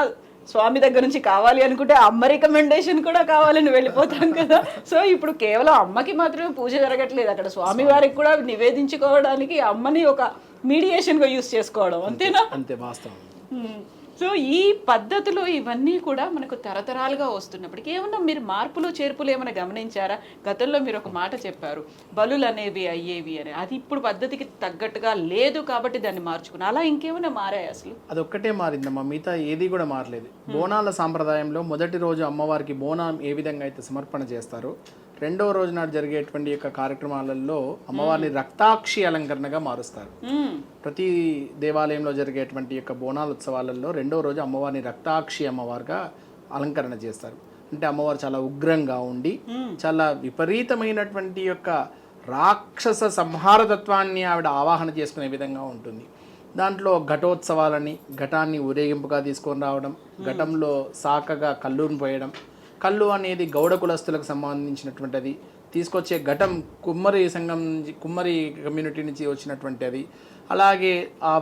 స్వామి దగ్గర నుంచి కావాలి అనుకుంటే అమ్మ రికమెండేషన్ కూడా కావాలని వెళ్ళిపోతాం కదా. సో ఇప్పుడు కేవలం అమ్మకి మాత్రమే పూజ జరగట్లేదు, అక్కడ స్వామి వారికి కూడా నివేదించుకోవడానికి అమ్మని ఒక మీడియేషన్గా యూస్ చేసుకోవడం, అంతేనా? అంతే, వాస్తవం. సో ఈ పద్ధతులు ఇవన్నీ కూడా మనకు తరతరాలుగా వస్తున్నప్పటికీ ఏమన్నా మీరు మార్పులు చేర్పులు ఏమైనా గమనించారా? గతంలో మీరు ఒక మాట చెప్పారు, బలులు అనేవి అయ్యేవి అని. అది ఇప్పుడు పద్ధతికి తగ్గట్టుగా లేదు కాబట్టి దాన్ని మార్చుకున్నా. అలా ఇంకేమైనా మారాయి? అసలు అదొక్కటే మారిందమ్మా, మిగతా ఏది కూడా మారలేదు. బోనాల సాంప్రదాయంలో మొదటి రోజు అమ్మవారికి బోనం ఏ విధంగా అయితే సమర్పణ చేస్తారో, రెండవ రోజు నాడు జరిగేటువంటి యొక్క కార్యక్రమాలలో అమ్మవారిని రక్తాక్షి అలంకరణగా మారుస్తారు. ప్రతి దేవాలయంలో జరిగేటువంటి యొక్క బోనాల ఉత్సవాలలో రెండవ రోజు అమ్మవారిని రక్తాక్షి అమ్మవారుగా అలంకరణ చేస్తారు. అంటే అమ్మవారు చాలా ఉగ్రంగా ఉండి చాలా విపరీతమైనటువంటి యొక్క రాక్షస సంహారతత్వాన్ని ఆవిడ ఆవాహన చేసుకునే విధంగా ఉంటుంది. దాంట్లో ఘటోత్సవాలని, ఘటాన్ని ఊరేగింపుగా తీసుకొని రావడం, ఘటంలో సాకగా కల్లును పోయడం. కళ్ళు అనేది గౌడ కులస్తులకు సంబంధించినటువంటిది. తీసుకొచ్చే ఘటం కుమ్మరి సంఘం కుమ్మరి కమ్యూనిటీ నుంచి వచ్చినటువంటిది. అలాగే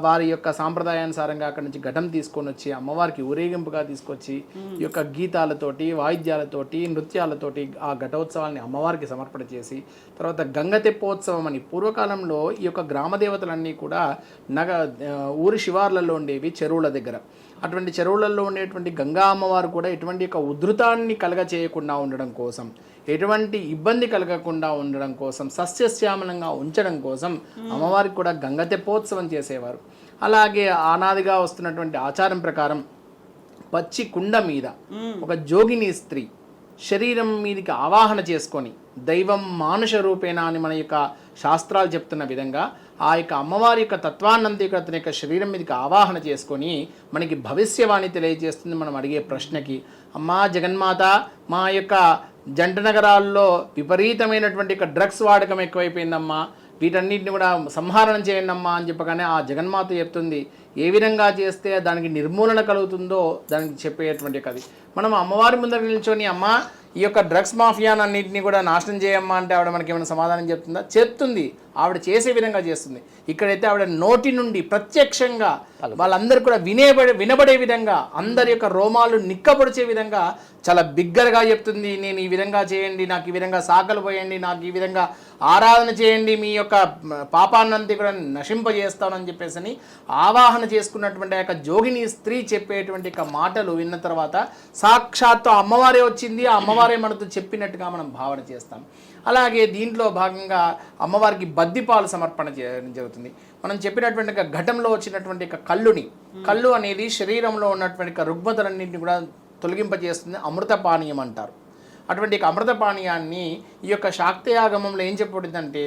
వారి యొక్క సాంప్రదాయానుసారంగా అక్కడి నుంచి ఘటం తీసుకొని వచ్చి అమ్మవారికి ఊరేగింపుగా తీసుకొచ్చి ఈ యొక్క గీతాలతోటి, వాయిద్యాలతోటి, నృత్యాలతోటి ఆ ఘటోత్సవాన్ని అమ్మవారికి సమర్పణ చేసి, తర్వాత గంగ తెప్పోత్సవం అని పూర్వకాలంలో ఈ యొక్క గ్రామదేవతలన్నీ కూడా ఊరి శివార్లలో ఉండేవి చెరువుల దగ్గర. అటువంటి చెరువులలో ఉండేటువంటి గంగా అమ్మవారు కూడా ఎటువంటి యొక్క ఉధృతాన్ని కలగ చేయకుండా ఉండడం కోసం, ఎటువంటి ఇబ్బంది కలగకుండా ఉండడం కోసం, సస్యశ్యామలంగా ఉంచడం కోసం అమ్మవారికి కూడా గంగ తెప్పోత్సవం చేసేవారు. అలాగే ఆనాదిగా వస్తున్నటువంటి ఆచారం ప్రకారం పచ్చి కుండ మీద ఒక జోగిని స్త్రీ శరీరం మీదకి ఆవాహన చేసుకొని దైవం మానుష రూపేణ అని మన యొక్క శాస్త్రాలు చెప్తున్న విధంగా ఆ యొక్క అమ్మవారి యొక్క తత్వాన్నంతేక తన యొక్క శరీరం మీదకి ఆవాహన చేసుకొని మనకి భవిష్యవాణి తెలియజేస్తుంది. మనం అడిగే ప్రశ్నకి, అమ్మా జగన్మాత, మా యొక్క జంట నగరాల్లో విపరీతమైనటువంటి యొక్క డ్రగ్స్ వాడకం ఎక్కువైపోయిందమ్మా, వీటన్నిటిని కూడా సంహారణం చేయండి అమ్మా అని చెప్పగానే ఆ జగన్మాత చెప్తుంది ఏ విధంగా చేస్తే దానికి నిర్మూలన కలుగుతుందో దానికి చెప్పేటువంటి కది. మనం అమ్మవారి ముందర నిల్చొని అమ్మ ఈ యొక్క డ్రగ్స్ మాఫియానన్నింటినీ కూడా నాశనం చేయమ్మా అంటే ఆవిడ మనకి ఏమైనా సమాధానం చెప్తుందా? చెప్తుంది. ఆవిడ చేసే విధంగా చేస్తుంది. ఇక్కడైతే ఆవిడ నోటి నుండి ప్రత్యక్షంగా వాళ్ళందరూ కూడా వినబడే విధంగా, అందరి యొక్క రోమాలు నిక్కపొడిచే విధంగా చాలా బిగ్గరగా చెప్తుంది. నేను ఈ విధంగా చేయండి, నాకు ఈ విధంగా సాకలు పోయండి, నాకు ఈ విధంగా ఆరాధన చేయండి, మీ యొక్క పాపాన్నంతా కూడా నశింపజేస్తానని చెప్పేసి ఆవాహన చేసుకున్నటువంటి యొక్క జోగిని స్త్రీ చెప్పేటువంటి యొక్క మాటలు విన్న తర్వాత సాక్షాత్తు అమ్మవారే వచ్చింది, ఆ అమ్మవారే మనతో చెప్పినట్టుగా మనం భావన చేస్తాం. అలాగే దీంట్లో భాగంగా అమ్మవారికి బద్దిపాలు సమర్పణ చేయడం జరుగుతుంది. మనం చెప్పినటువంటి ఘటంలో వచ్చినటువంటి కళ్ళు అనేది శరీరంలో ఉన్నటువంటి రుగ్మతలన్నింటినీ కూడా తొలగింపజేస్తుంది. అమృత పానీయం అంటారు. అటువంటి అమృత పానీయాన్ని ఈ యొక్క శాక్తయాగమంలో ఏం చెప్పబడిందంటే,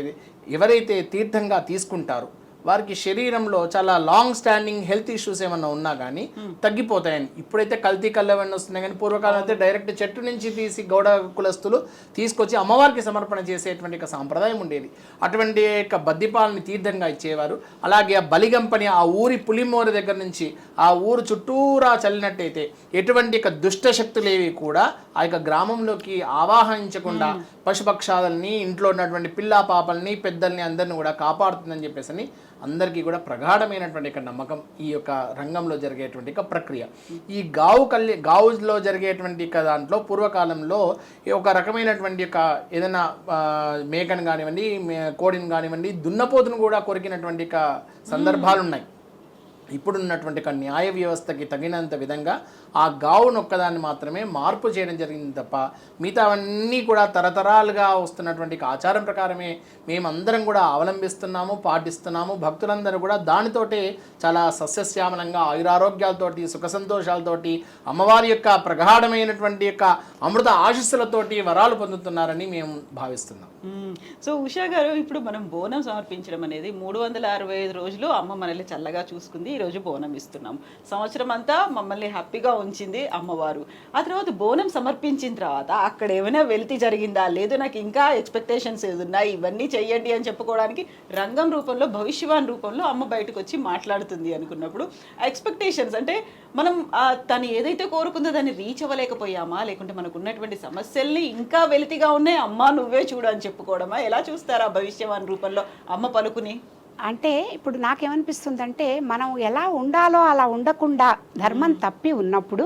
ఎవరైతే తీర్థంగా తీసుకుంటారో వారికి శరీరంలో చాలా లాంగ్ స్టాండింగ్ హెల్త్ ఇష్యూస్ ఏమన్నా ఉన్నా కానీ తగ్గిపోతాయని. ఇప్పుడైతే కల్తీ కళ్ళవన్నీ వస్తున్నాయి కానీ పూర్వకాలం అయితే డైరెక్ట్ చెట్టు నుంచి తీసి గౌడ కులస్తులు తీసుకొచ్చి అమ్మవారికి సమర్పణ చేసేటువంటి ఒక సాంప్రదాయం ఉండేది. అటువంటి యొక్క బద్దిపాలని తీర్థంగా ఇచ్చేవారు. అలాగే ఆ బలిగంపని ఆ ఊరి పులిమోర దగ్గర నుంచి ఆ ఊరు చుట్టూరా చల్లినట్టయితే ఎటువంటి యొక్క దుష్ట శక్తులేవి కూడా ఆ యొక్క గ్రామంలోకి ఆవాహించకుండా పశుపక్షాలని ఇంట్లో ఉన్నటువంటి పిల్ల పాపల్ని పెద్దల్ని అందరిని కూడా కాపాడుతుందని చెప్పేసి అని అందరికీ కూడా ప్రగాఢమైనటువంటి యొక్క నమ్మకం ఈ యొక్క రంగంలో జరిగేటువంటి యొక్క ప్రక్రియ. ఈ గావులో జరిగేటువంటి యొక్క దాంట్లో పూర్వకాలంలో ఒక రకమైనటువంటి యొక్క ఏదైనా మేకను కానివ్వండి కోడిని కానివ్వండి దున్నపోతును కూడా కొరికినటువంటి యొక్క సందర్భాలు ఉన్నాయి. ఇప్పుడున్నటువంటి ఒక న్యాయ వ్యవస్థకి తగినంత విధంగా ఆ గావును ఒక్కదాన్ని మాత్రమే మార్పు చేయడం జరిగింది తప్ప మిగతావన్నీ కూడా తరతరాలుగా వస్తున్నటువంటి ఆచారం ప్రకారమే మేమందరం కూడా అవలంబిస్తున్నాము, పాటిస్తున్నాము. భక్తులందరూ కూడా దానితోటే చాలా సస్యశ్యామలంగా ఆయురారోగ్యాలతోటి సుఖ సంతోషాలతోటి అమ్మవారి యొక్క ప్రగాఢమైనటువంటి యొక్క అమృత ఆశీస్సులతోటి వరాలు పొందుతున్నారని మేము భావిస్తున్నాం. సో ఉషా గారు, ఇప్పుడు మనం బోనం సమర్పించడం అనేది 365 రోజులు అమ్మ మనల్ని చల్లగా చూసుకుంది. ఈరోజు బోనం ఇస్తున్నాం. సంవత్సరం అంతా మమ్మల్ని హ్యాపీగా ఉంచింది అమ్మవారు. ఆ తర్వాత బోనం సమర్పించిన తర్వాత అక్కడ ఏమైనా వెలితి జరిగిందా, లేదు నాకు ఇంకా ఎక్స్పెక్టేషన్స్ ఏదున్నాయి, ఇవన్నీ చెయ్యండి అని చెప్పుకోవడానికి రంగం రూపంలో భవిష్యవాణి రూపంలో అమ్మ బయటకు వచ్చి మాట్లాడుతుంది అనుకున్నప్పుడు ఆ ఎక్స్పెక్టేషన్స్ అంటే మనం తను ఏదైతే కోరుకుందో దాన్ని రీచ్ అవ్వలేకపోయామా, లేకుంటే మనకు ఉన్నటువంటి సమస్యల్ని ఇంకా వెలితిగా ఉన్నాయి అమ్మ నువ్వే చూడు అని చెప్పుకోవడమా, ఎలా చూస్తారా భవిష్యవాణి రూపంలో అమ్మ పలుకుని? అంటే ఇప్పుడు నాకేమనిపిస్తుందంటే మనం ఎలా ఉండాలో అలా ఉండకుండా ధర్మం తప్పి ఉన్నప్పుడు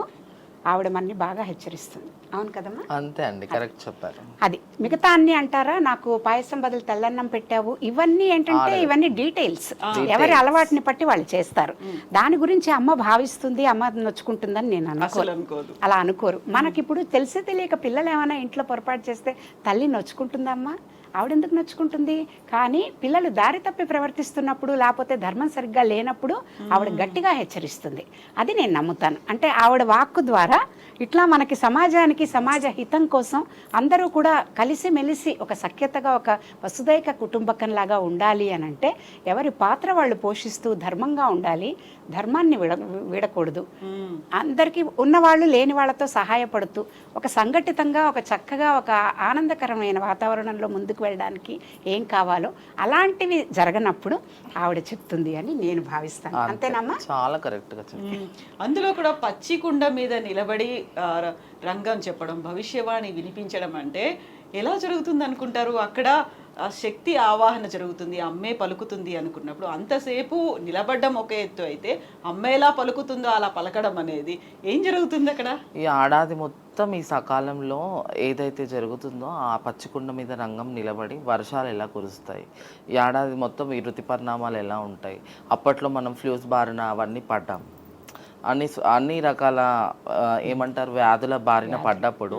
ఆవిడ మనని బాగా హెచ్చరిస్తుంది. అవును కదమ్మా? అంతే అండి, కరెక్ట్ చెప్పారు. అది మిగతా అన్ని అంటారా, నాకు పాయసం బదులు తెల్లన్నం పెట్టావు, ఇవన్నీ ఏంటంటే ఇవన్నీ డీటెయిల్స్, ఎవరి అలవాటుని బట్టి వాళ్ళు చేస్తారు. దాని గురించి అమ్మ భావిస్తుంది, అమ్మ నొచ్చుకుంటుందని నేను అనుకోను. అలా అనుకోరు. మనకిప్పుడు తెలిసి తెలియక పిల్లలు ఏమైనా ఇంట్లో పొరపాటు చేస్తే తల్లి నొచ్చుకుంటుందమ్మా, ఆవిడెందుకు నొచ్చుకుంటుంది? కానీ పిల్లలు దారి తప్పి ప్రవర్తిస్తున్నప్పుడు లేకపోతే ధర్మం సరిగ్గా లేనప్పుడు ఆవిడ గట్టిగా హెచ్చరిస్తుంది. అది నేను నమ్ముతాను. అంటే ఆవిడ వాక్కు ద్వారా ఇట్లా మనకి సమాజానికి సమాజ హితం కోసం అందరూ కూడా కలిసిమెలిసి ఒక సఖ్యతగా ఒక వసుదైక కుటుంబకంలాగా ఉండాలి అని అంటే ఎవరి పాత్ర వాళ్ళు పోషిస్తూ ధర్మంగా ఉండాలి, ధర్మాన్ని విడకూడదు. అందరికీ ఉన్నవాళ్ళు లేని వాళ్ళతో సహాయపడుతూ ఒక సంఘటితంగా ఒక చక్కగా ఒక ఆనందకరమైన వాతావరణంలో ముందుకు వెళ్ళడానికి ఏం కావాలో అలాంటివి జరగనప్పుడు ఆవిడ చెప్తుంది అని నేను భావిస్తాను. అంతేనమ్మా? చాలా కరెక్ట్గా చెప్పారు. అందులో కూడా పచ్చికుండ మీద నిలబడి రంగం చెప్పడం, భవిష్యవాణి వినిపించడం అంటే ఎలా జరుగుతుంది అనుకుంటారు? అక్కడ ఆ శక్తి ఆవాహన జరుగుతుంది, అమ్మే పలుకుతుంది అనుకున్నప్పుడు అంతసేపు నిలబడ్డం ఒక ఎత్తు అయితే అమ్మ ఎలా పలుకుతుందో అలా పలకడం అనేది ఏం జరుగుతుంది అక్కడ? ఈ ఏడాది మొత్తం ఈ సకాలంలో ఏదైతే జరుగుతుందో ఆ పచ్చికుండ మీద రంగం నిలబడి వర్షాలు ఎలా కురుస్తాయి, ఈ ఏడాది మొత్తం ఈ ఋతు పరిణామాలు ఎలా ఉంటాయి. అప్పట్లో మనం ఫ్లూస్ బారిన అవన్నీ పడ్డాం, అన్ని రకాల ఏమంటారు వ్యాధుల బారిన పడ్డప్పుడు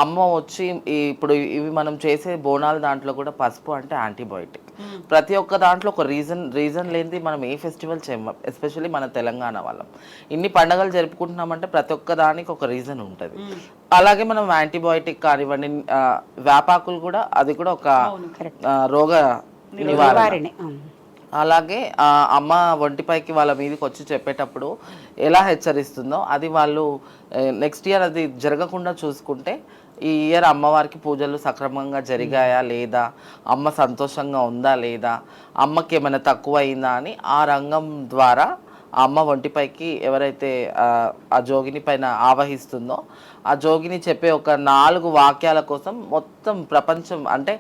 అమ్మ వచ్చి ఇప్పుడు ఇవి మనం చేసే బోనాల దాంట్లో కూడా పసుపు అంటే యాంటీబయోటిక్. ప్రతి ఒక్క దాంట్లో ఒక రీజన్ లేనిది మనం ఏ ఫెస్టివల్ చేయము. ఎస్పెషల్లీ మన తెలంగాణ వాళ్ళం ఇన్ని పండుగలు జరుపుకుంటున్నామంటే ప్రతి ఒక్క దానికి ఒక రీజన్ ఉంటుంది. అలాగే మనం యాంటీబయోటిక్ కానివ్వండి, వేపాకులు కూడా అది కూడా ఒక రోగ నివారణ. అలాగే అమ్మ ఒంటిపైకి వాళ్ళ మీదకి వచ్చి చెప్పేటప్పుడు ఎలా హెచ్చరిస్తుందో అది వాళ్ళు నెక్స్ట్ ఇయర్ అది జరగకుండా చూసుకుంటే ఈ ఇయర్ అమ్మవారికి పూజలు సక్రమంగా జరిగాయా లేదా, అమ్మ సంతోషంగా ఉందా లేదా, అమ్మకి ఏమైనా తక్కువ అయిందా అని ఆ రంగం ద్వారా ఆ అమ్మ ఒంటిపైకి ఎవరైతే ఆ జోగిని పైన ఆవహిస్తుందో ఆ జోగిని చెప్పే ఒక 4 వాక్యాల కోసం మొత్తం ప్రపంచం అంటే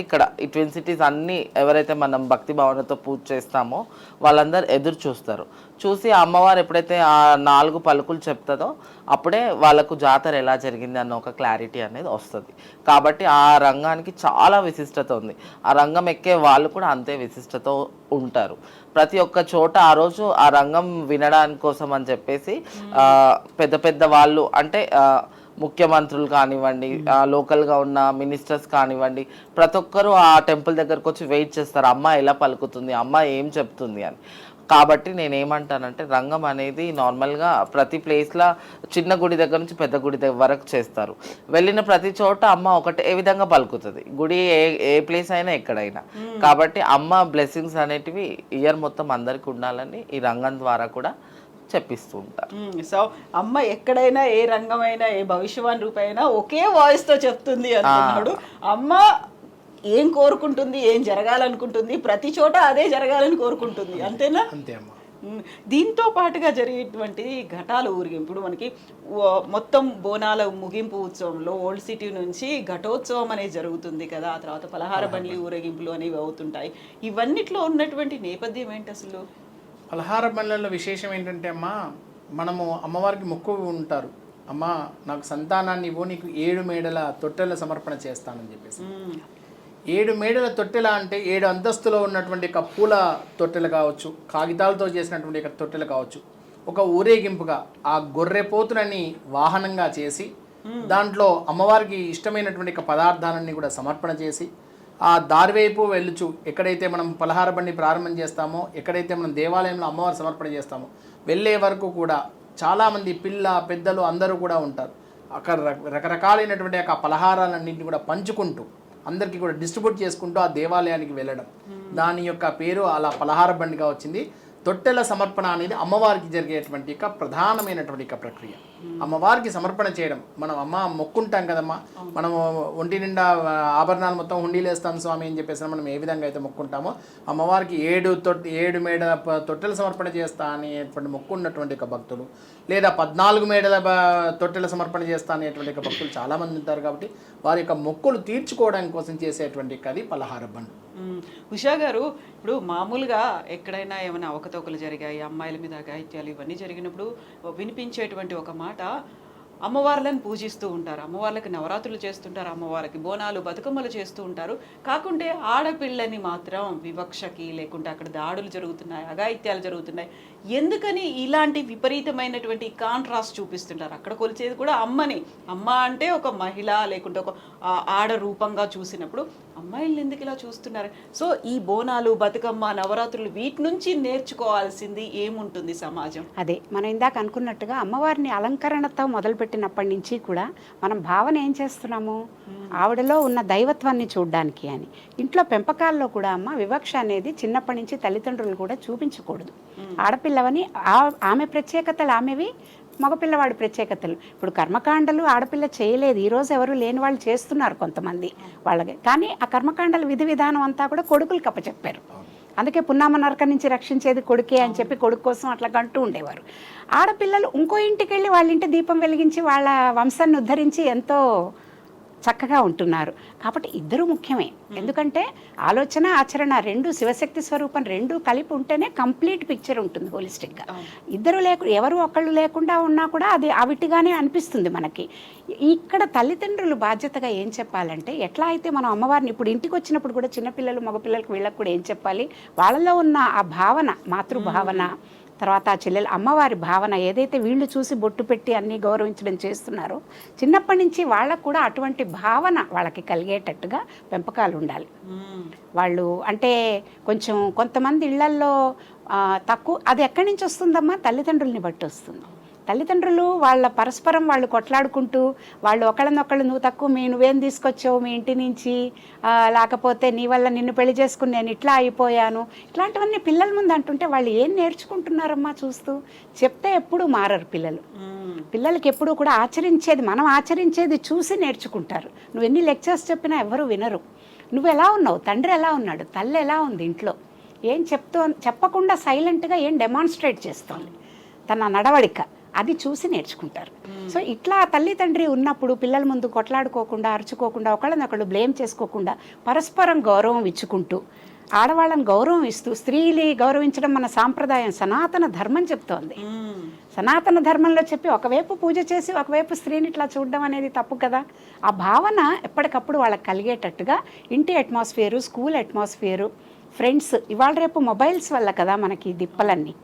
ఇక్కడ ఈ ట్విన్ సిటీస్ అన్నీ ఎవరైతే మనం భక్తి భావనతో పూజ చేస్తామో వాళ్ళందరూ ఎదురు చూస్తారు. చూసి ఆ అమ్మవారు ఎప్పుడైతే ఆ 4 పలుకులు చెప్తుందో అప్పుడే వాళ్ళకు జాతర ఎలా జరిగింది అన్న ఒక క్లారిటీ అనేది వస్తుంది. కాబట్టి ఆ రంగానికి చాలా విశిష్టత ఉంది. ఆ రంగం ఎక్కే వాళ్ళు కూడా అంతే విశిష్టతో ఉంటారు. ప్రతి ఒక్క చోట ఆ రోజు ఆ రంగం వినడానికి కోసం అని చెప్పేసి పెద్ద పెద్ద వాళ్ళు అంటే ముఖ్యమంత్రులు కానివ్వండి, లోకల్గా ఉన్న మినిస్టర్స్ కానివ్వండి, ప్రతి ఒక్కరూ ఆ టెంపుల్ దగ్గరకు వచ్చి వెయిట్ చేస్తారు అమ్మ ఎలా పలుకుతుంది, అమ్మ ఏం చెప్తుంది అని. కాబట్టి నేనేమంటానంటే రంగం అనేది నార్మల్గా ప్రతి ప్లేస్లో చిన్న గుడి దగ్గర నుంచి పెద్ద గుడి వరకు చేస్తారు. వెళ్ళిన ప్రతి చోట అమ్మ ఏ విధంగా పలుకుతుంది, గుడి ఏ ప్లేస్ అయినా ఎక్కడైనా. కాబట్టి అమ్మ బ్లెస్సింగ్స్ అనేటివి ఇయర్ మొత్తం అందరికి ఉండాలని ఈ రంగం ద్వారా కూడా చెప్పిస్తూ ఉంటారు. సో అమ్మ ఎక్కడైనా ఏ రంగమైనా ఏ భవిష్యవాణి రూపైనా ఒకే వాయిస్ తో చెప్తుంది అనుకున్నాడు. అమ్మ ఏం కోరుకుంటుంది, ఏం జరగాలనుకుంటుంది, ప్రతి చోట అదే జరగాలని కోరుకుంటుంది. అంతేనా? అంతే అమ్మ. దీంతో పాటుగా జరిగేటువంటి ఘటాల ఊరిగింపు ఇప్పుడు మనకి మొత్తం బోనాల ముగింపు ఉత్సవంలో ఓల్డ్ సిటీ నుంచి ఘటోత్సవం అనేది జరుగుతుంది కదా, ఆ తర్వాత పలహార బండ్లి ఊరేగింపులు అనేవి అవుతుంటాయి. ఇవన్నిట్లో ఉన్నటువంటి నేపథ్యం ఏంటి అసలు? పలహార బండ్లలో విశేషం ఏంటంటే అమ్మా, మనము అమ్మవారికి మొక్కు ఉంటారు, అమ్మ నాకు సంతానాన్ని ఇవ్వు, నీకు 7 మేడల తొట్టెల సమర్పణ చేస్తానని చెప్పేసి. 7 మేడల తొట్టెల అంటే 7 అంతస్తులో ఉన్నటువంటి ఒక పూల తొట్టెలు కావచ్చు, కాగితాలతో చేసినటువంటి ఒక తొట్టెలు కావచ్చు, ఒక ఊరేగింపుగా ఆ గొర్రెపోతులని వాహనంగా చేసి దాంట్లో అమ్మవారికి ఇష్టమైనటువంటి ఒక పదార్థాలన్నీ కూడా సమర్పణ చేసి ఆ దారివైపు వెళ్ళుచు ఎక్కడైతే మనం పలహార బండి ప్రారంభం చేస్తామో, ఎక్కడైతే మనం దేవాలయంలో అమ్మవారి సమర్పణ చేస్తామో వెళ్ళే వరకు కూడా చాలామంది పిల్ల పెద్దలు అందరూ కూడా ఉంటారు. అక్కడ రకరకాలైనటువంటి ఆ పలహారాలన్నింటినీ కూడా పంచుకుంటూ అందరికీ కూడా డిస్ట్రిబ్యూట్ చేసుకుంటూ ఆ దేవాలయానికి వెళ్ళడం, దాని యొక్క పేరు అలా పలహార బండిగా వచ్చింది. తొట్టెల సమర్పణ అనేది అమ్మవారికి జరిగేటువంటి ఒక ప్రధానమైనటువంటి ఒక ప్రక్రియ. అమ్మవారికి సమర్పణ చేయడం, మనం అమ్మ మొక్కుంటాం కదమ్మా, మనము ఒంటి నిండా ఆభరణాలు మొత్తం హుండీలు వేస్తాం స్వామి అని చెప్పేసి మనం ఏ విధంగా అయితే మొక్కుంటామో అమ్మవారికి 7 మేడల తొట్టెల సమర్పణ చేస్తా అనేటువంటి మొక్కు ఉన్నటువంటి ఒక భక్తులు, లేదా 14 మేడల తొట్టెల సమర్పణ చేస్తా అనేటువంటి ఒక భక్తులు చాలామంది ఉంటారు. కాబట్టి వారి యొక్క మొక్కులు తీర్చుకోవడం కోసం చేసేటువంటి అది పలహార బండు. ఉషా గారు, ఇప్పుడు మామూలుగా ఎక్కడైనా ఏమైనా అవకతవకలు జరిగాయి, అమ్మాయిల మీద అఘాయిత్యాలు ఇవన్నీ జరిగినప్పుడు వినిపించేటువంటి ఒక మాట, అమ్మవార్లను పూజిస్తూ ఉంటారు, అమ్మవార్లకి నవరాత్రులు చేస్తుంటారు, అమ్మవారికి బోనాలు బతుకమ్మలు చేస్తూ ఉంటారు. కాకుంటే ఆడపిల్లని మాత్రం వివక్షకి లేకుంటే అక్కడ దాడులు జరుగుతున్నాయి, అఘాయిత్యాలు జరుగుతున్నాయి. ఎందుకని ఇలాంటి విపరీతమైనటువంటి కాంట్రాస్ట్ చూపిస్తుంటారు? అక్కడ కొలిచేది కూడా అమ్మని, అమ్మ అంటే ఒక మహిళ లేకుంటే ఒక ఆడ రూపంగా చూసినప్పుడు అమ్మాయిలను ఎందుకు ఇలా చూస్తున్నారు? సో ఈ బోనాలు బతుకమ్మ నవరాత్రులు వీటి నుంచి నేర్చుకోవాల్సింది ఏముంటుంది సమాజం? అదే మనం ఇందాక అనుకున్నట్టుగా అమ్మవారిని అలంకరణతో మొదలుపెట్టినప్పటి నుంచి కూడా మనం భావన ఏం చేస్తున్నాము, ఆవిడలో ఉన్న దైవత్వాన్ని చూడడానికి అని. ఇంట్లో పెంపకాల్లో కూడా అమ్మ వివక్ష అనేది చిన్నప్పటి నుంచి తల్లిదండ్రులు కూడా చూపించకూడదు. ఆడపిల్లవని ఆమె ప్రత్యేకతలు ఆమెవి, మగపిల్లవాడి ప్రత్యేకతలు. ఇప్పుడు కర్మకాండలు ఆడపిల్ల చేయలేదు, ఈరోజు ఎవరు లేని వాళ్ళు చేస్తున్నారు కొంతమంది వాళ్ళకి. కానీ ఆ కర్మకాండల విధి విధానం అంతా కూడా కొడుకులకు అప్పచెప్పారు. అందుకే పున్నామ నరక నుంచి రక్షించేది కొడుకే అని చెప్పి కొడుకు కోసం అట్లా అంటూ ఉండేవారు. ఆడపిల్లలు ఇంకో ఇంటికి వెళ్ళి వాళ్ళ ఇంటి దీపం వెలిగించి వాళ్ళ వంశాన్ని ఉద్ధరించి ఎంతో చక్కగా ఉంటున్నారు. కాబట్టి ఇద్దరు ముఖ్యమే. ఎందుకంటే ఆలోచన ఆచరణ రెండు, శివశక్తి స్వరూపం రెండు కలిపి ఉంటేనే కంప్లీట్ పిక్చర్ ఉంటుంది హోలిస్టిక్గా. ఇద్దరు ఎవరు ఒకళ్ళు లేకుండా ఉన్నా కూడా అది అవిటిగానే అనిపిస్తుంది మనకి. ఇక్కడ తల్లిదండ్రులు బాధ్యతగా ఏం చెప్పాలంటే, ఎట్లా అయితే మనం అమ్మవారిని ఇప్పుడు ఇంటికి వచ్చినప్పుడు కూడా చిన్నపిల్లలు మగపిల్లలకు వీళ్ళకి కూడా ఏం చెప్పాలి, వాళ్ళలో ఉన్న ఆ భావన, మాతృభావన, తర్వాత ఆ చెల్లెలు అమ్మవారి భావన ఏదైతే వీళ్ళు చూసి బొట్టు పెట్టి అన్నీ గౌరవించడం చేస్తున్నారో, చిన్నప్పటి నుంచి వాళ్ళకు కూడా అటువంటి భావన వాళ్ళకి కలిగేటట్టుగా పెంపకాలు ఉండాలి. వాళ్ళు అంటే కొంచెం కొంతమంది ఇళ్లల్లో తక్కువ, అది ఎక్కడి నుంచి వస్తుందమ్మా, తల్లిదండ్రుల్ని బట్టి వస్తుంది. తల్లిదండ్రులు వాళ్ళ పరస్పరం వాళ్ళు కొట్లాడుకుంటూ వాళ్ళు ఒకళ్ళనొకళ్ళు నువ్వు తక్కువ, నువ్వేం తీసుకొచ్చావు మీ ఇంటి నుంచి, లేకపోతే నీ వల్ల నిన్ను పెళ్లి చేసుకుని నేను ఇట్లా అయిపోయాను, ఇట్లాంటివన్నీ పిల్లల ముందు అంటుంటే వాళ్ళు ఏం నేర్చుకుంటున్నారమ్మా చూస్తూ. చెప్తే ఎప్పుడు మారరు పిల్లలు. పిల్లలకి ఎప్పుడూ కూడా ఆచరించేది, మనం ఆచరించేది చూసి నేర్చుకుంటారు. నువ్వు ఎన్ని లెక్చర్స్ చెప్పినా ఎవరు వినరు. నువ్వు ఎలా ఉన్నావు, తండ్రి ఎలా ఉన్నాడు, తల్లి ఎలా ఉంది, ఇంట్లో ఏం చెప్పకుండా సైలెంట్గా ఏం డెమాన్స్ట్రేట్ చేస్తుంది తన నడవడిక, అది చూసి నేర్చుకుంటారు. సో ఇట్లా తల్లి తండ్రి ఉన్నప్పుడు పిల్లల ముందు కొట్లాడుకోకుండా, అరుచుకోకుండా, ఒకళ్ళనొకళ్ళు బ్లేమ్ చేసుకోకుండా పరస్పరం గౌరవం ఇచ్చుకుంటూ, ఆడవాళ్ళని గౌరవం ఇస్తూ, స్త్రీని గౌరవించడం మన సాంప్రదాయం, సనాతన ధర్మం చెప్తోంది. సనాతన ధర్మంలో చెప్పి ఒకవైపు పూజ చేసి ఒకవైపు స్త్రీని ఇట్లా చూడడం అనేది తప్పు కదా. ఆ భావన ఎప్పటికప్పుడు వాళ్ళకి కలిగేటట్టుగా ఇంటి అట్మాస్ఫియరు, స్కూల్ అట్మాస్ఫియరు, ఫ్రెండ్స్, ఇవాళ రేపు మొబైల్స్ వల్ల కదా మనకి దిప్పలన్నీ.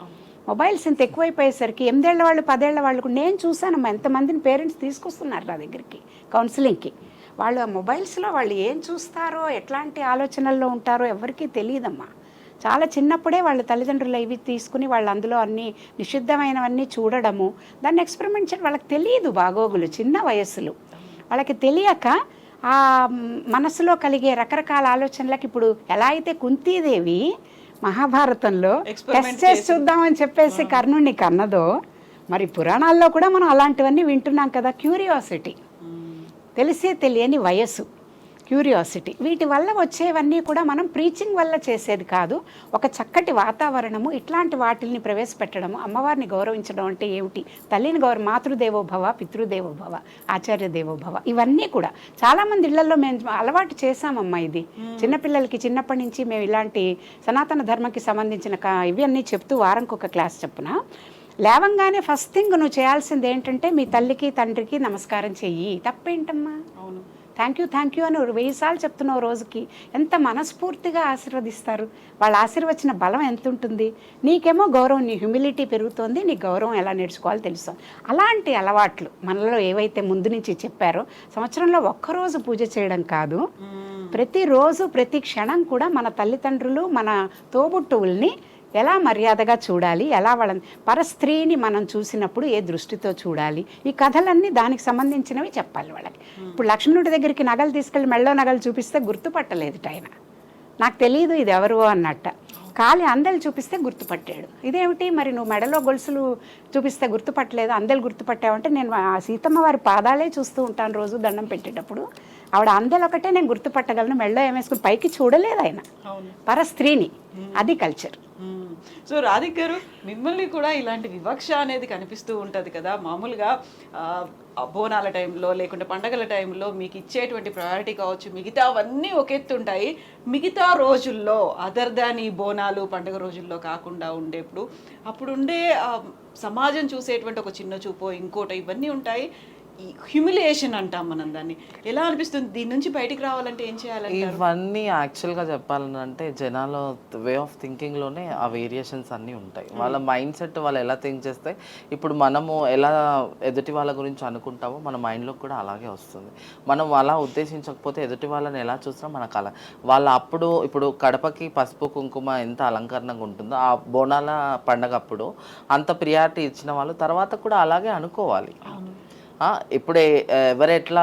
మొబైల్స్ ఇంత ఎక్కువైపోయేసరికి 8 ఏళ్ల వాళ్ళు 10 ఏళ్ల వాళ్ళకు నేను చూశానమ్మా ఎంతమందిని పేరెంట్స్ తీసుకొస్తున్నారు నా దగ్గరికి కౌన్సిలింగ్కి. వాళ్ళు ఆ మొబైల్స్లో వాళ్ళు ఏం చూస్తారో, ఎట్లాంటి ఆలోచనల్లో ఉంటారో ఎవరికీ తెలియదమ్మా. చాలా చిన్నప్పుడే వాళ్ళ తల్లిదండ్రులు ఇవి తీసుకుని వాళ్ళు అందులో అన్ని నిషిద్ధమైనవన్నీ చూడడము, దాన్ని ఎక్స్పెరిమెంట్ చేయడం వాళ్ళకి తెలియదు. బాగోగులు చిన్న వయస్సులు వాళ్ళకి తెలియక ఆ మనసులో కలిగే రకరకాల ఆలోచనలకు, ఇప్పుడు ఎలా అయితే కుంతీదేవి మహాభారతంలో టెస్ట్ చేసి చూద్దామని చెప్పేసి కర్ణుడిని కన్నదో, మరి పురాణాల్లో కూడా మనం అలాంటివన్నీ వింటున్నాం కదా. క్యూరియాసిటీ, తెలిసే తెలియని వయస్సు, క్యూరియాసిటీ, వీటి వల్ల వచ్చేవన్నీ కూడా మనం ప్రీచింగ్ వల్ల చేసేది కాదు. ఒక చక్కటి వాతావరణము, ఇట్లాంటి వాటిల్ని ప్రవేశపెట్టడము, అమ్మవారిని గౌరవించడం అంటే ఏమిటి, తల్లిని మాతృదేవోభవ, పితృదేవోభవ, ఆచార్య దేవోభవ, ఇవన్నీ కూడా చాలామంది ఇళ్లలో మేము అలవాటు చేశామమ్మా. ఇది చిన్నపిల్లలకి చిన్నప్పటి నుంచి మేము ఇలాంటి సనాతన ధర్మకి సంబంధించిన ఇవి అన్నీ చెప్తూ వారంకి ఒక క్లాస్ చెప్పున లేవంగానే ఫస్ట్ థింగ్ నువ్వు చేయాల్సింది ఏంటంటే మీ తల్లికి తండ్రికి నమస్కారం చెయ్యి. తప్పేంటమ్మా? అవును. థ్యాంక్ యూ అని 1000 సార్లు చెప్తున్నావు రోజుకి. ఎంత మనస్ఫూర్తిగా ఆశీర్వదిస్తారు. వాళ్ళు ఆశీర్వచన బలం ఎంత ఉంటుంది. నీకేమో గౌరవం, నీ హ్యూమిలిటీ పెరుగుతోంది, నీ గౌరవం ఎలా నేర్చుకోవాలో తెలుసు. అలాంటి అలవాట్లు మనలో ఏవైతే ముందు నుంచి చెప్పారో, సంవత్సరంలో ఒక్కరోజు పూజ చేయడం కాదు, ప్రతిరోజు ప్రతి క్షణం కూడా మన తల్లిదండ్రులు మన తోబుట్టువుల్ని ఎలా మర్యాదగా చూడాలి, ఎలా వాళ్ళని పరస్త్రీని మనం చూసినప్పుడు ఏ దృష్టితో చూడాలి, ఈ కథలన్నీ దానికి సంబంధించినవి చెప్పాలి వాళ్ళకి. ఇప్పుడు లక్ష్మణుడి దగ్గరికి నగలు తీసుకెళ్ళి మెళ్ళో నగలు చూపిస్తే గుర్తుపట్టలేదు ఆయన, నాకు తెలియదు ఇది ఎవరు అన్నట్ట. కాలి అందెలు చూపిస్తే గుర్తుపట్టాడు. ఇదేమిటి మరి నువ్వు మెడలో గొలుసులు చూపిస్తే గుర్తుపట్టలేదు, అందెలు గుర్తుపట్టావంటే నేను ఆ సీతమ్మ వారి పాదాలే చూస్తూ ఉంటాను రోజు దండం పెట్టేటప్పుడు, ఆవిడ అందెలు ఒకటే నేను గుర్తుపట్టగలను, మెడలో ఏమేసుకుని పైకి చూడలేదు ఆయన పరస్త్రీని. అది కల్చర్. సో రాధిక్ గారు, మిమ్మల్ని కూడా ఇలాంటి వివక్ష అనేది కనిపిస్తూ ఉంటుంది కదా మామూలుగా. బోనాల టైంలో లేకుంటే పండగల టైంలో మీకు ఇచ్చేటువంటి ప్రయారిటీ కావచ్చు, మిగతా అవన్నీ ఒక ఎత్తు ఉంటాయి. మిగతా రోజుల్లో అదర్ దాన్ ఈ బోనాలు పండగ రోజుల్లో కాకుండా ఉండేప్పుడు అప్పుడు ఉండే సమాజం చూసేటువంటి ఒక చిన్న చూపో ఇంకోటో ఇవన్నీ ఉంటాయి. హ్యూమిలియేషన్ అంటాం మనం దాన్ని. ఎలా అనిపిస్తుంది? దీని నుంచి బయటికి రావాలంటే ఏం చేయాలంటే? ఇవన్నీ యాక్చువల్గా చెప్పాలంటే జనాల వే ఆఫ్ థింకింగ్లోనే ఆ వేరియేషన్స్ అన్నీ ఉంటాయి. వాళ్ళ మైండ్ సెట్ వాళ్ళు ఎలా థింక్ చేస్తే ఇప్పుడు మనము ఎలా ఎదుటి వాళ్ళ గురించి అనుకుంటామో మన మైండ్లో కూడా అలాగే వస్తుంది. మనం అలా ఉద్దేశించకపోతే ఎదుటి వాళ్ళని ఎలా చూసినా మనకు అలా వాళ్ళ అప్పుడు ఇప్పుడు కడపకి పసుపు కుంకుమ ఎంత అలంకరణంగా ఉంటుందో ఆ బోనాల పండగ అప్పుడు అంత ప్రియారిటీ ఇచ్చిన వాళ్ళు తర్వాత కూడా అలాగే అనుకోవాలి. ఇప్పుడు ఎవరు ఎట్లా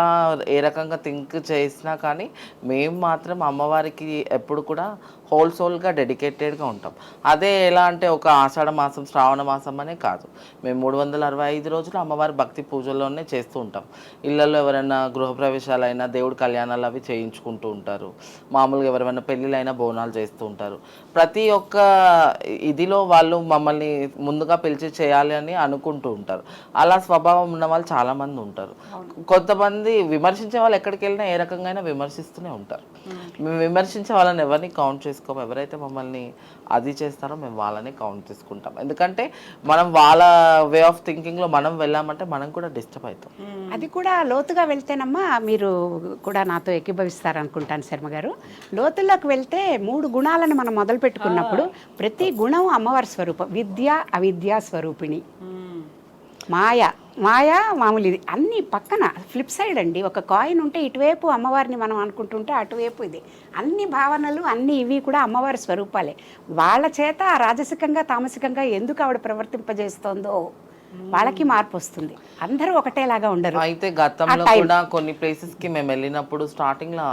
ఏ రకంగా థింక్ చేసినా కానీ మేము మాత్రం అమ్మవారికి ఎప్పుడు కూడా హోల్ సోల్గా డెడికేటెడ్గా ఉంటాం. అదే ఎలా అంటే ఒక ఆషాఢ మాసం శ్రావణ మాసం అనే కాదు, మేము 365 రోజులు అమ్మవారి భక్తి పూజల్లోనే చేస్తూ ఉంటాం. ఇళ్ళల్లో ఎవరైనా గృహప్రవేశాలైనా దేవుడి కళ్యాణాలు అవి చేయించుకుంటూ ఉంటారు. మామూలుగా ఎవరైనా పెళ్ళిళ్ళైనా బోనాలు చేస్తూ ఉంటారు. ప్రతి ఒక్క ఇదిలో వాళ్ళు మమ్మల్ని ముందుగా పిలిచి చేయాలి అని అనుకుంటూ ఉంటారు. అలా స్వభావం ఉన్న వాళ్ళు చాలామంది ఉంటారు. కొంతమంది విమర్శించే వాళ్ళు ఎక్కడికి వెళ్ళినా ఏ రకంగా విమర్శిస్తూనే ఉంటారు. మేము విమర్శించే వాళ్ళని ఎవరిని కౌంట్ చేసుకోము. ఎవరైతే మమ్మల్ని అది చేస్తారో మేము వాళ్ళని కౌంట్ చేసుకుంటాం. ఎందుకంటే మనం వాళ్ళ వే ఆఫ్ థింకింగ్లో మనం వెళ్ళామంటే మనం కూడా డిస్టర్బ్ అవుతాం. అది కూడా లోతుగా వెళ్తేనమ్మా మీరు కూడా నాతో ఏకీభవిస్తారనుకుంటాను శర్మ గారు. లోతుల్లోకి వెళ్తే 3 గుణాలను మనం మొదలు పెట్టుకున్నప్పుడు ప్రతి గుణం అమ్మవారి స్వరూపం. విద్య అవిద్యా స్వరూపిణి, మాయ మామూలు, ఇది అన్నీ పక్కన ఫ్లిప్ సైడ్ అండి. ఒక కాయిన్ ఉంటే ఇటువైపు అమ్మవారిని మనం అనుకుంటుంటే అటువైపు ఇది. అన్ని భావనలు అన్ని ఇవి కూడా అమ్మవారి స్వరూపాలే. వాళ్ళ చేత రాజసికంగా తామసికంగా ఎందుకు ఆవిడ ప్రవర్తింపజేస్తోందో వాళ్ళకి మార్పు వస్తుంది. అందరూ ఒకటేలాగా ఉండరు. అయితే గతంలో కూడా కొన్ని ప్లేసెస్కి మేము వెళ్ళినప్పుడు స్టార్టింగ్లో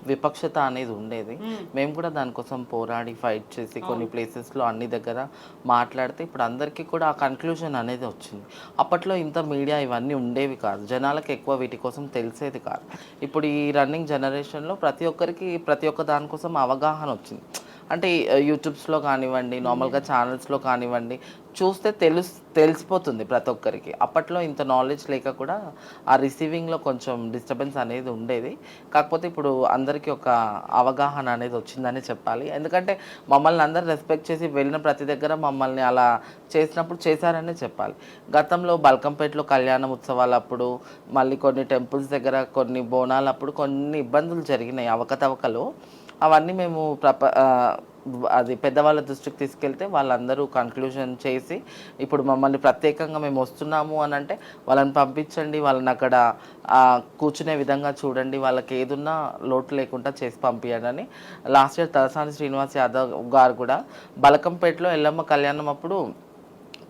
విపక్షత అనేది ఉండేది. మేము కూడా దానికోసం పోరాడి ఫైట్ చేసి కొన్ని ప్లేసెస్లో అన్ని దగ్గర మాట్లాడితే ఇప్పుడు అందరికీ కూడా ఆ కన్క్లూజన్ అనేది వచ్చింది. అప్పట్లో ఇంత మీడియా ఇవన్నీ ఉండేవి కాదు, జనాలకు ఎక్కువ వీటి కోసం తెలిసేది కాదు. ఇప్పుడు ఈ రన్నింగ్ జనరేషన్లో ప్రతి ఒక్కరికి ప్రతి ఒక్క దానికోసం అవగాహన వచ్చింది. అంటే యూట్యూబ్స్లో కానివ్వండి, నార్మల్గా ఛానల్స్లో కానివ్వండి, చూస్తే తెలిసిపోతుంది ప్రతి ఒక్కరికి. అప్పట్లో ఇంత నాలెడ్జ్ లేక కూడా ఆ రిసీవింగ్లో కొంచెం డిస్టర్బెన్స్ అనేది ఉండేది. కాకపోతే ఇప్పుడు అందరికీ ఒక అవగాహన అనేది వచ్చిందని చెప్పాలి. ఎందుకంటే మమ్మల్ని అందరు రెస్పెక్ట్ చేసి వెళ్ళిన ప్రతి దగ్గర మమ్మల్ని అలా చేసినప్పుడు చేశారనే చెప్పాలి. గతంలో బల్కంపేటలో కళ్యాణ ఉత్సవాలప్పుడు, మళ్ళీ కొన్ని టెంపుల్స్ దగ్గర కొన్ని బోనాలప్పుడు కొన్ని ఇబ్బందులు జరిగినాయి, అవకతవకలు. అవన్నీ మేము అది పెద్దవాళ్ళ దృష్టికి తీసుకెళ్తే వాళ్ళందరూ కన్క్లూజన్ చేసి ఇప్పుడు మమ్మల్ని ప్రత్యేకంగా మేము వస్తున్నాము అని అంటే వాళ్ళని పంపించండి, వాళ్ళని అక్కడ కూర్చునే విధంగా చూడండి, వాళ్ళకి ఏదున్నా లోటు లేకుండా చేసి పంపించండి అని లాస్ట్ ఇయర్ తలసాని శ్రీనివాస్ యాదవ్ గారు కూడా బలకంపేటలో ఎల్లమ్మ కళ్యాణం అప్పుడు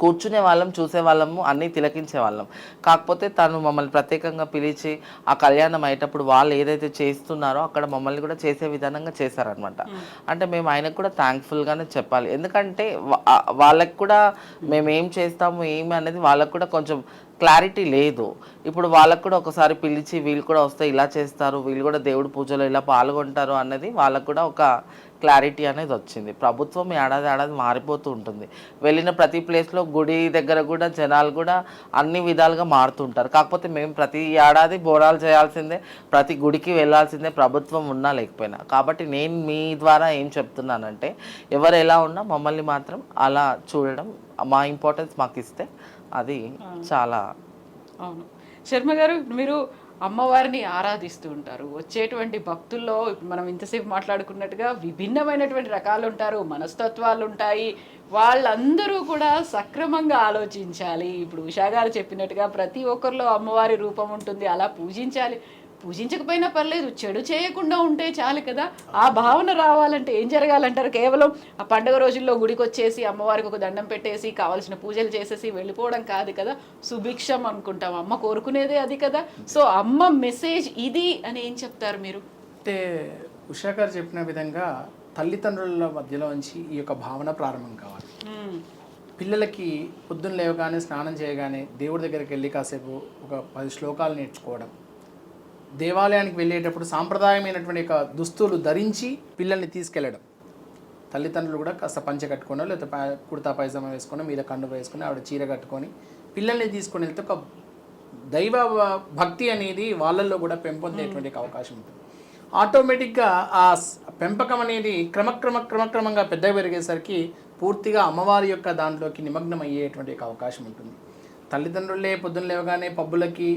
కూర్చునే వాళ్ళం, చూసేవాళ్ళము, అన్నీ తిలకించే వాళ్ళం. కాకపోతే తను మమ్మల్ని ప్రత్యేకంగా పిలిచి ఆ కళ్యాణం అయ్యేటప్పుడు వాళ్ళు ఏదైతే చేస్తున్నారో అక్కడ మమ్మల్ని కూడా చేసే విధానంగా చేశారనమాట. అంటే మేము ఆయనకు కూడా థ్యాంక్ఫుల్గానే చెప్పాలి. ఎందుకంటే వాళ్ళకి కూడా మేము ఏం చేస్తాము ఏమి అనేది వాళ్ళకు కూడా కొంచెం క్లారిటీ లేదు. ఇప్పుడు వాళ్ళకు కూడా ఒకసారి పిలిచి వీళ్ళు కూడా వస్తే ఇలా చేస్తారు, వీళ్ళు కూడా దేవుడి పూజలో ఇలా పాల్గొంటారు అన్నది వాళ్ళకు కూడా ఒక క్లారిటీ అనేది వచ్చింది. ప్రభుత్వం ఏడాది మారిపోతూ ఉంటుంది. వెళ్ళిన ప్రతి ప్లేస్లో గుడి దగ్గర కూడా జనాలు కూడా అన్ని విధాలుగా మారుతుంటారు. కాకపోతే మేము ప్రతి ఏడాది బోనాలు చేయాల్సిందే, ప్రతి గుడికి వెళ్ళాల్సిందే, ప్రభుత్వం ఉన్నా లేకపోయినా. కాబట్టి నేను మీ ద్వారా ఏం చెప్తున్నానంటే, ఎవరు ఎలా ఉన్నా మమ్మల్ని మాత్రం అలా చూడడం, మా ఇంపార్టెన్స్ మాకు ఇస్తే అది చాలా. అవును. శర్మ గారు, మీరు అమ్మవారిని ఆరాధిస్తూ ఉంటారు. వచ్చేటువంటి భక్తుల్లో ఇప్పుడు మనం ఇంతసేపు మాట్లాడుకున్నట్టుగా విభిన్నమైనటువంటి రకాలు ఉంటారు, మనస్తత్వాలు ఉంటాయి. వాళ్ళందరూ కూడా సక్రమంగా ఆలోచించాలి. ఇప్పుడు ఉషా గారు చెప్పినట్టుగా ప్రతి ఒక్కరిలో అమ్మవారి రూపం ఉంటుంది, అలా పూజించాలి. పూజించకపోయినా పర్లేదు, చెడు చేయకుండా ఉంటే చాలు కదా. ఆ భావన రావాలంటే ఏం జరగాలంటారు? కేవలం ఆ పండుగ రోజుల్లో గుడికి వచ్చేసి అమ్మవారికి ఒక దండం పెట్టేసి కావాల్సిన పూజలు చేసేసి వెళ్ళిపోవడం కాదు కదా. సుభిక్షం అనుకుంటాం, అమ్మ కోరుకునేదే అది కదా. సో అమ్మ మెసేజ్ ఇది అని ఏం చెప్తారు మీరు? అంటే ఉషా గారు చెప్పిన విధంగా తల్లిదండ్రుల మధ్యలో నుంచి ఈ యొక్క భావన ప్రారంభం కావాలి. పిల్లలకి పొద్దున్న లేవగానే స్నానం చేయగానే దేవుడి దగ్గరికి వెళ్ళి కాసేపు ఒక 10 శ్లోకాలు నేర్చుకోవడం, దేవాలయానికి వెళ్ళేటప్పుడు సాంప్రదాయమైనటువంటి యొక్క దుస్తులు ధరించి పిల్లల్ని తీసుకెళ్ళడం. తల్లిదండ్రులు కూడా కాస్త పంచ కట్టుకోనో లేకపోతే కుర్తా పైజామా వేసుకొని మీద కండువ వేసుకొని ఆవిడ చీర కట్టుకొని పిల్లల్ని తీసుకొని వెళ్తే ఒక దైవ భక్తి అనేది వాళ్ళల్లో కూడా పెంపొందేటువంటి అవకాశం ఉంటుంది. ఆటోమేటిక్గా ఆ పెంపకం అనేది క్రమక్రమంగా పెద్దగా పెరిగేసరికి పూర్తిగా అమ్మవారి యొక్క దాంట్లోకి నిమగ్నం అయ్యేటువంటి అవకాశం ఉంటుంది. తల్లిదండ్రులే పొద్దున్న లేవగానే పబ్బులకి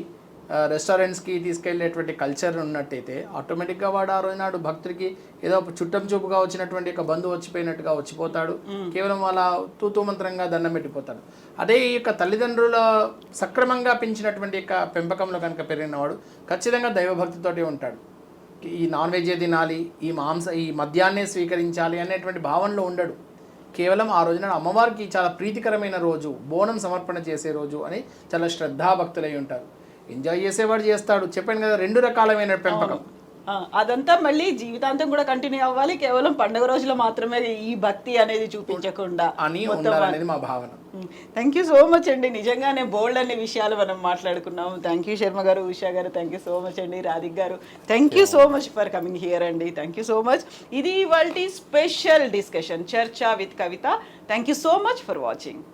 రెస్టారెంట్స్కి తీసుకెళ్లేటువంటి కల్చర్ ఉన్నట్టయితే ఆటోమేటిక్గా వాడు ఆ రోజునాడు భక్తుడికి ఏదో చుట్టం చూపుగా వచ్చినటువంటి ఒక బంధువు వచ్చిపోయినట్టుగా వచ్చిపోతాడు. కేవలం వాళ్ళ తూతూ మంత్రంగా దండం పెట్టిపోతాడు. అదే ఈ యొక్క తల్లిదండ్రుల సక్రమంగా పెంచినటువంటి యొక్క పెంపకంలో కనుక పెరిగినవాడు ఖచ్చితంగా దైవభక్తితోటి ఉంటాడు. ఈ నాన్ వెజ్ తినాలి, ఈ మద్యాన్నే స్వీకరించాలి అనేటువంటి భావనలో ఉండడు. కేవలం ఆ రోజున అమ్మవారికి చాలా ప్రీతికరమైన రోజు, బోనం సమర్పణ చేసే రోజు అని చాలా శ్రద్ధాభక్తులై ఉంటారు. ఎంజాయ్ చేసేవాడు చేస్తాడు. చెప్పాను కదా, 2 రకాలమైన పెంపకం. అదంతా మళ్ళీ జీవితాంతం కూడా కంటిన్యూ అవ్వాలి. కేవలం పండుగ రోజులో మాత్రమే ఈ భక్తి అనేది చూపించకుండా అని ఉండాలనేది మా భావన. థ్యాంక్ యూ సో మచ్ అండి. నిజంగానే బోల్డ్ అనే విషయాలు మనం మాట్లాడుకున్నాము. థ్యాంక్ యూ శర్మ గారు, ఉషా గారు, థ్యాంక్ యూ సో మచ్ అండి. రాధిక్ గారు, thank you so much for coming here అండి. Thank you so much. ఇది ఇవాల్టి స్పెషల్ డిస్కషన్ చర్చా with Kavitha. Thank you so much for watching.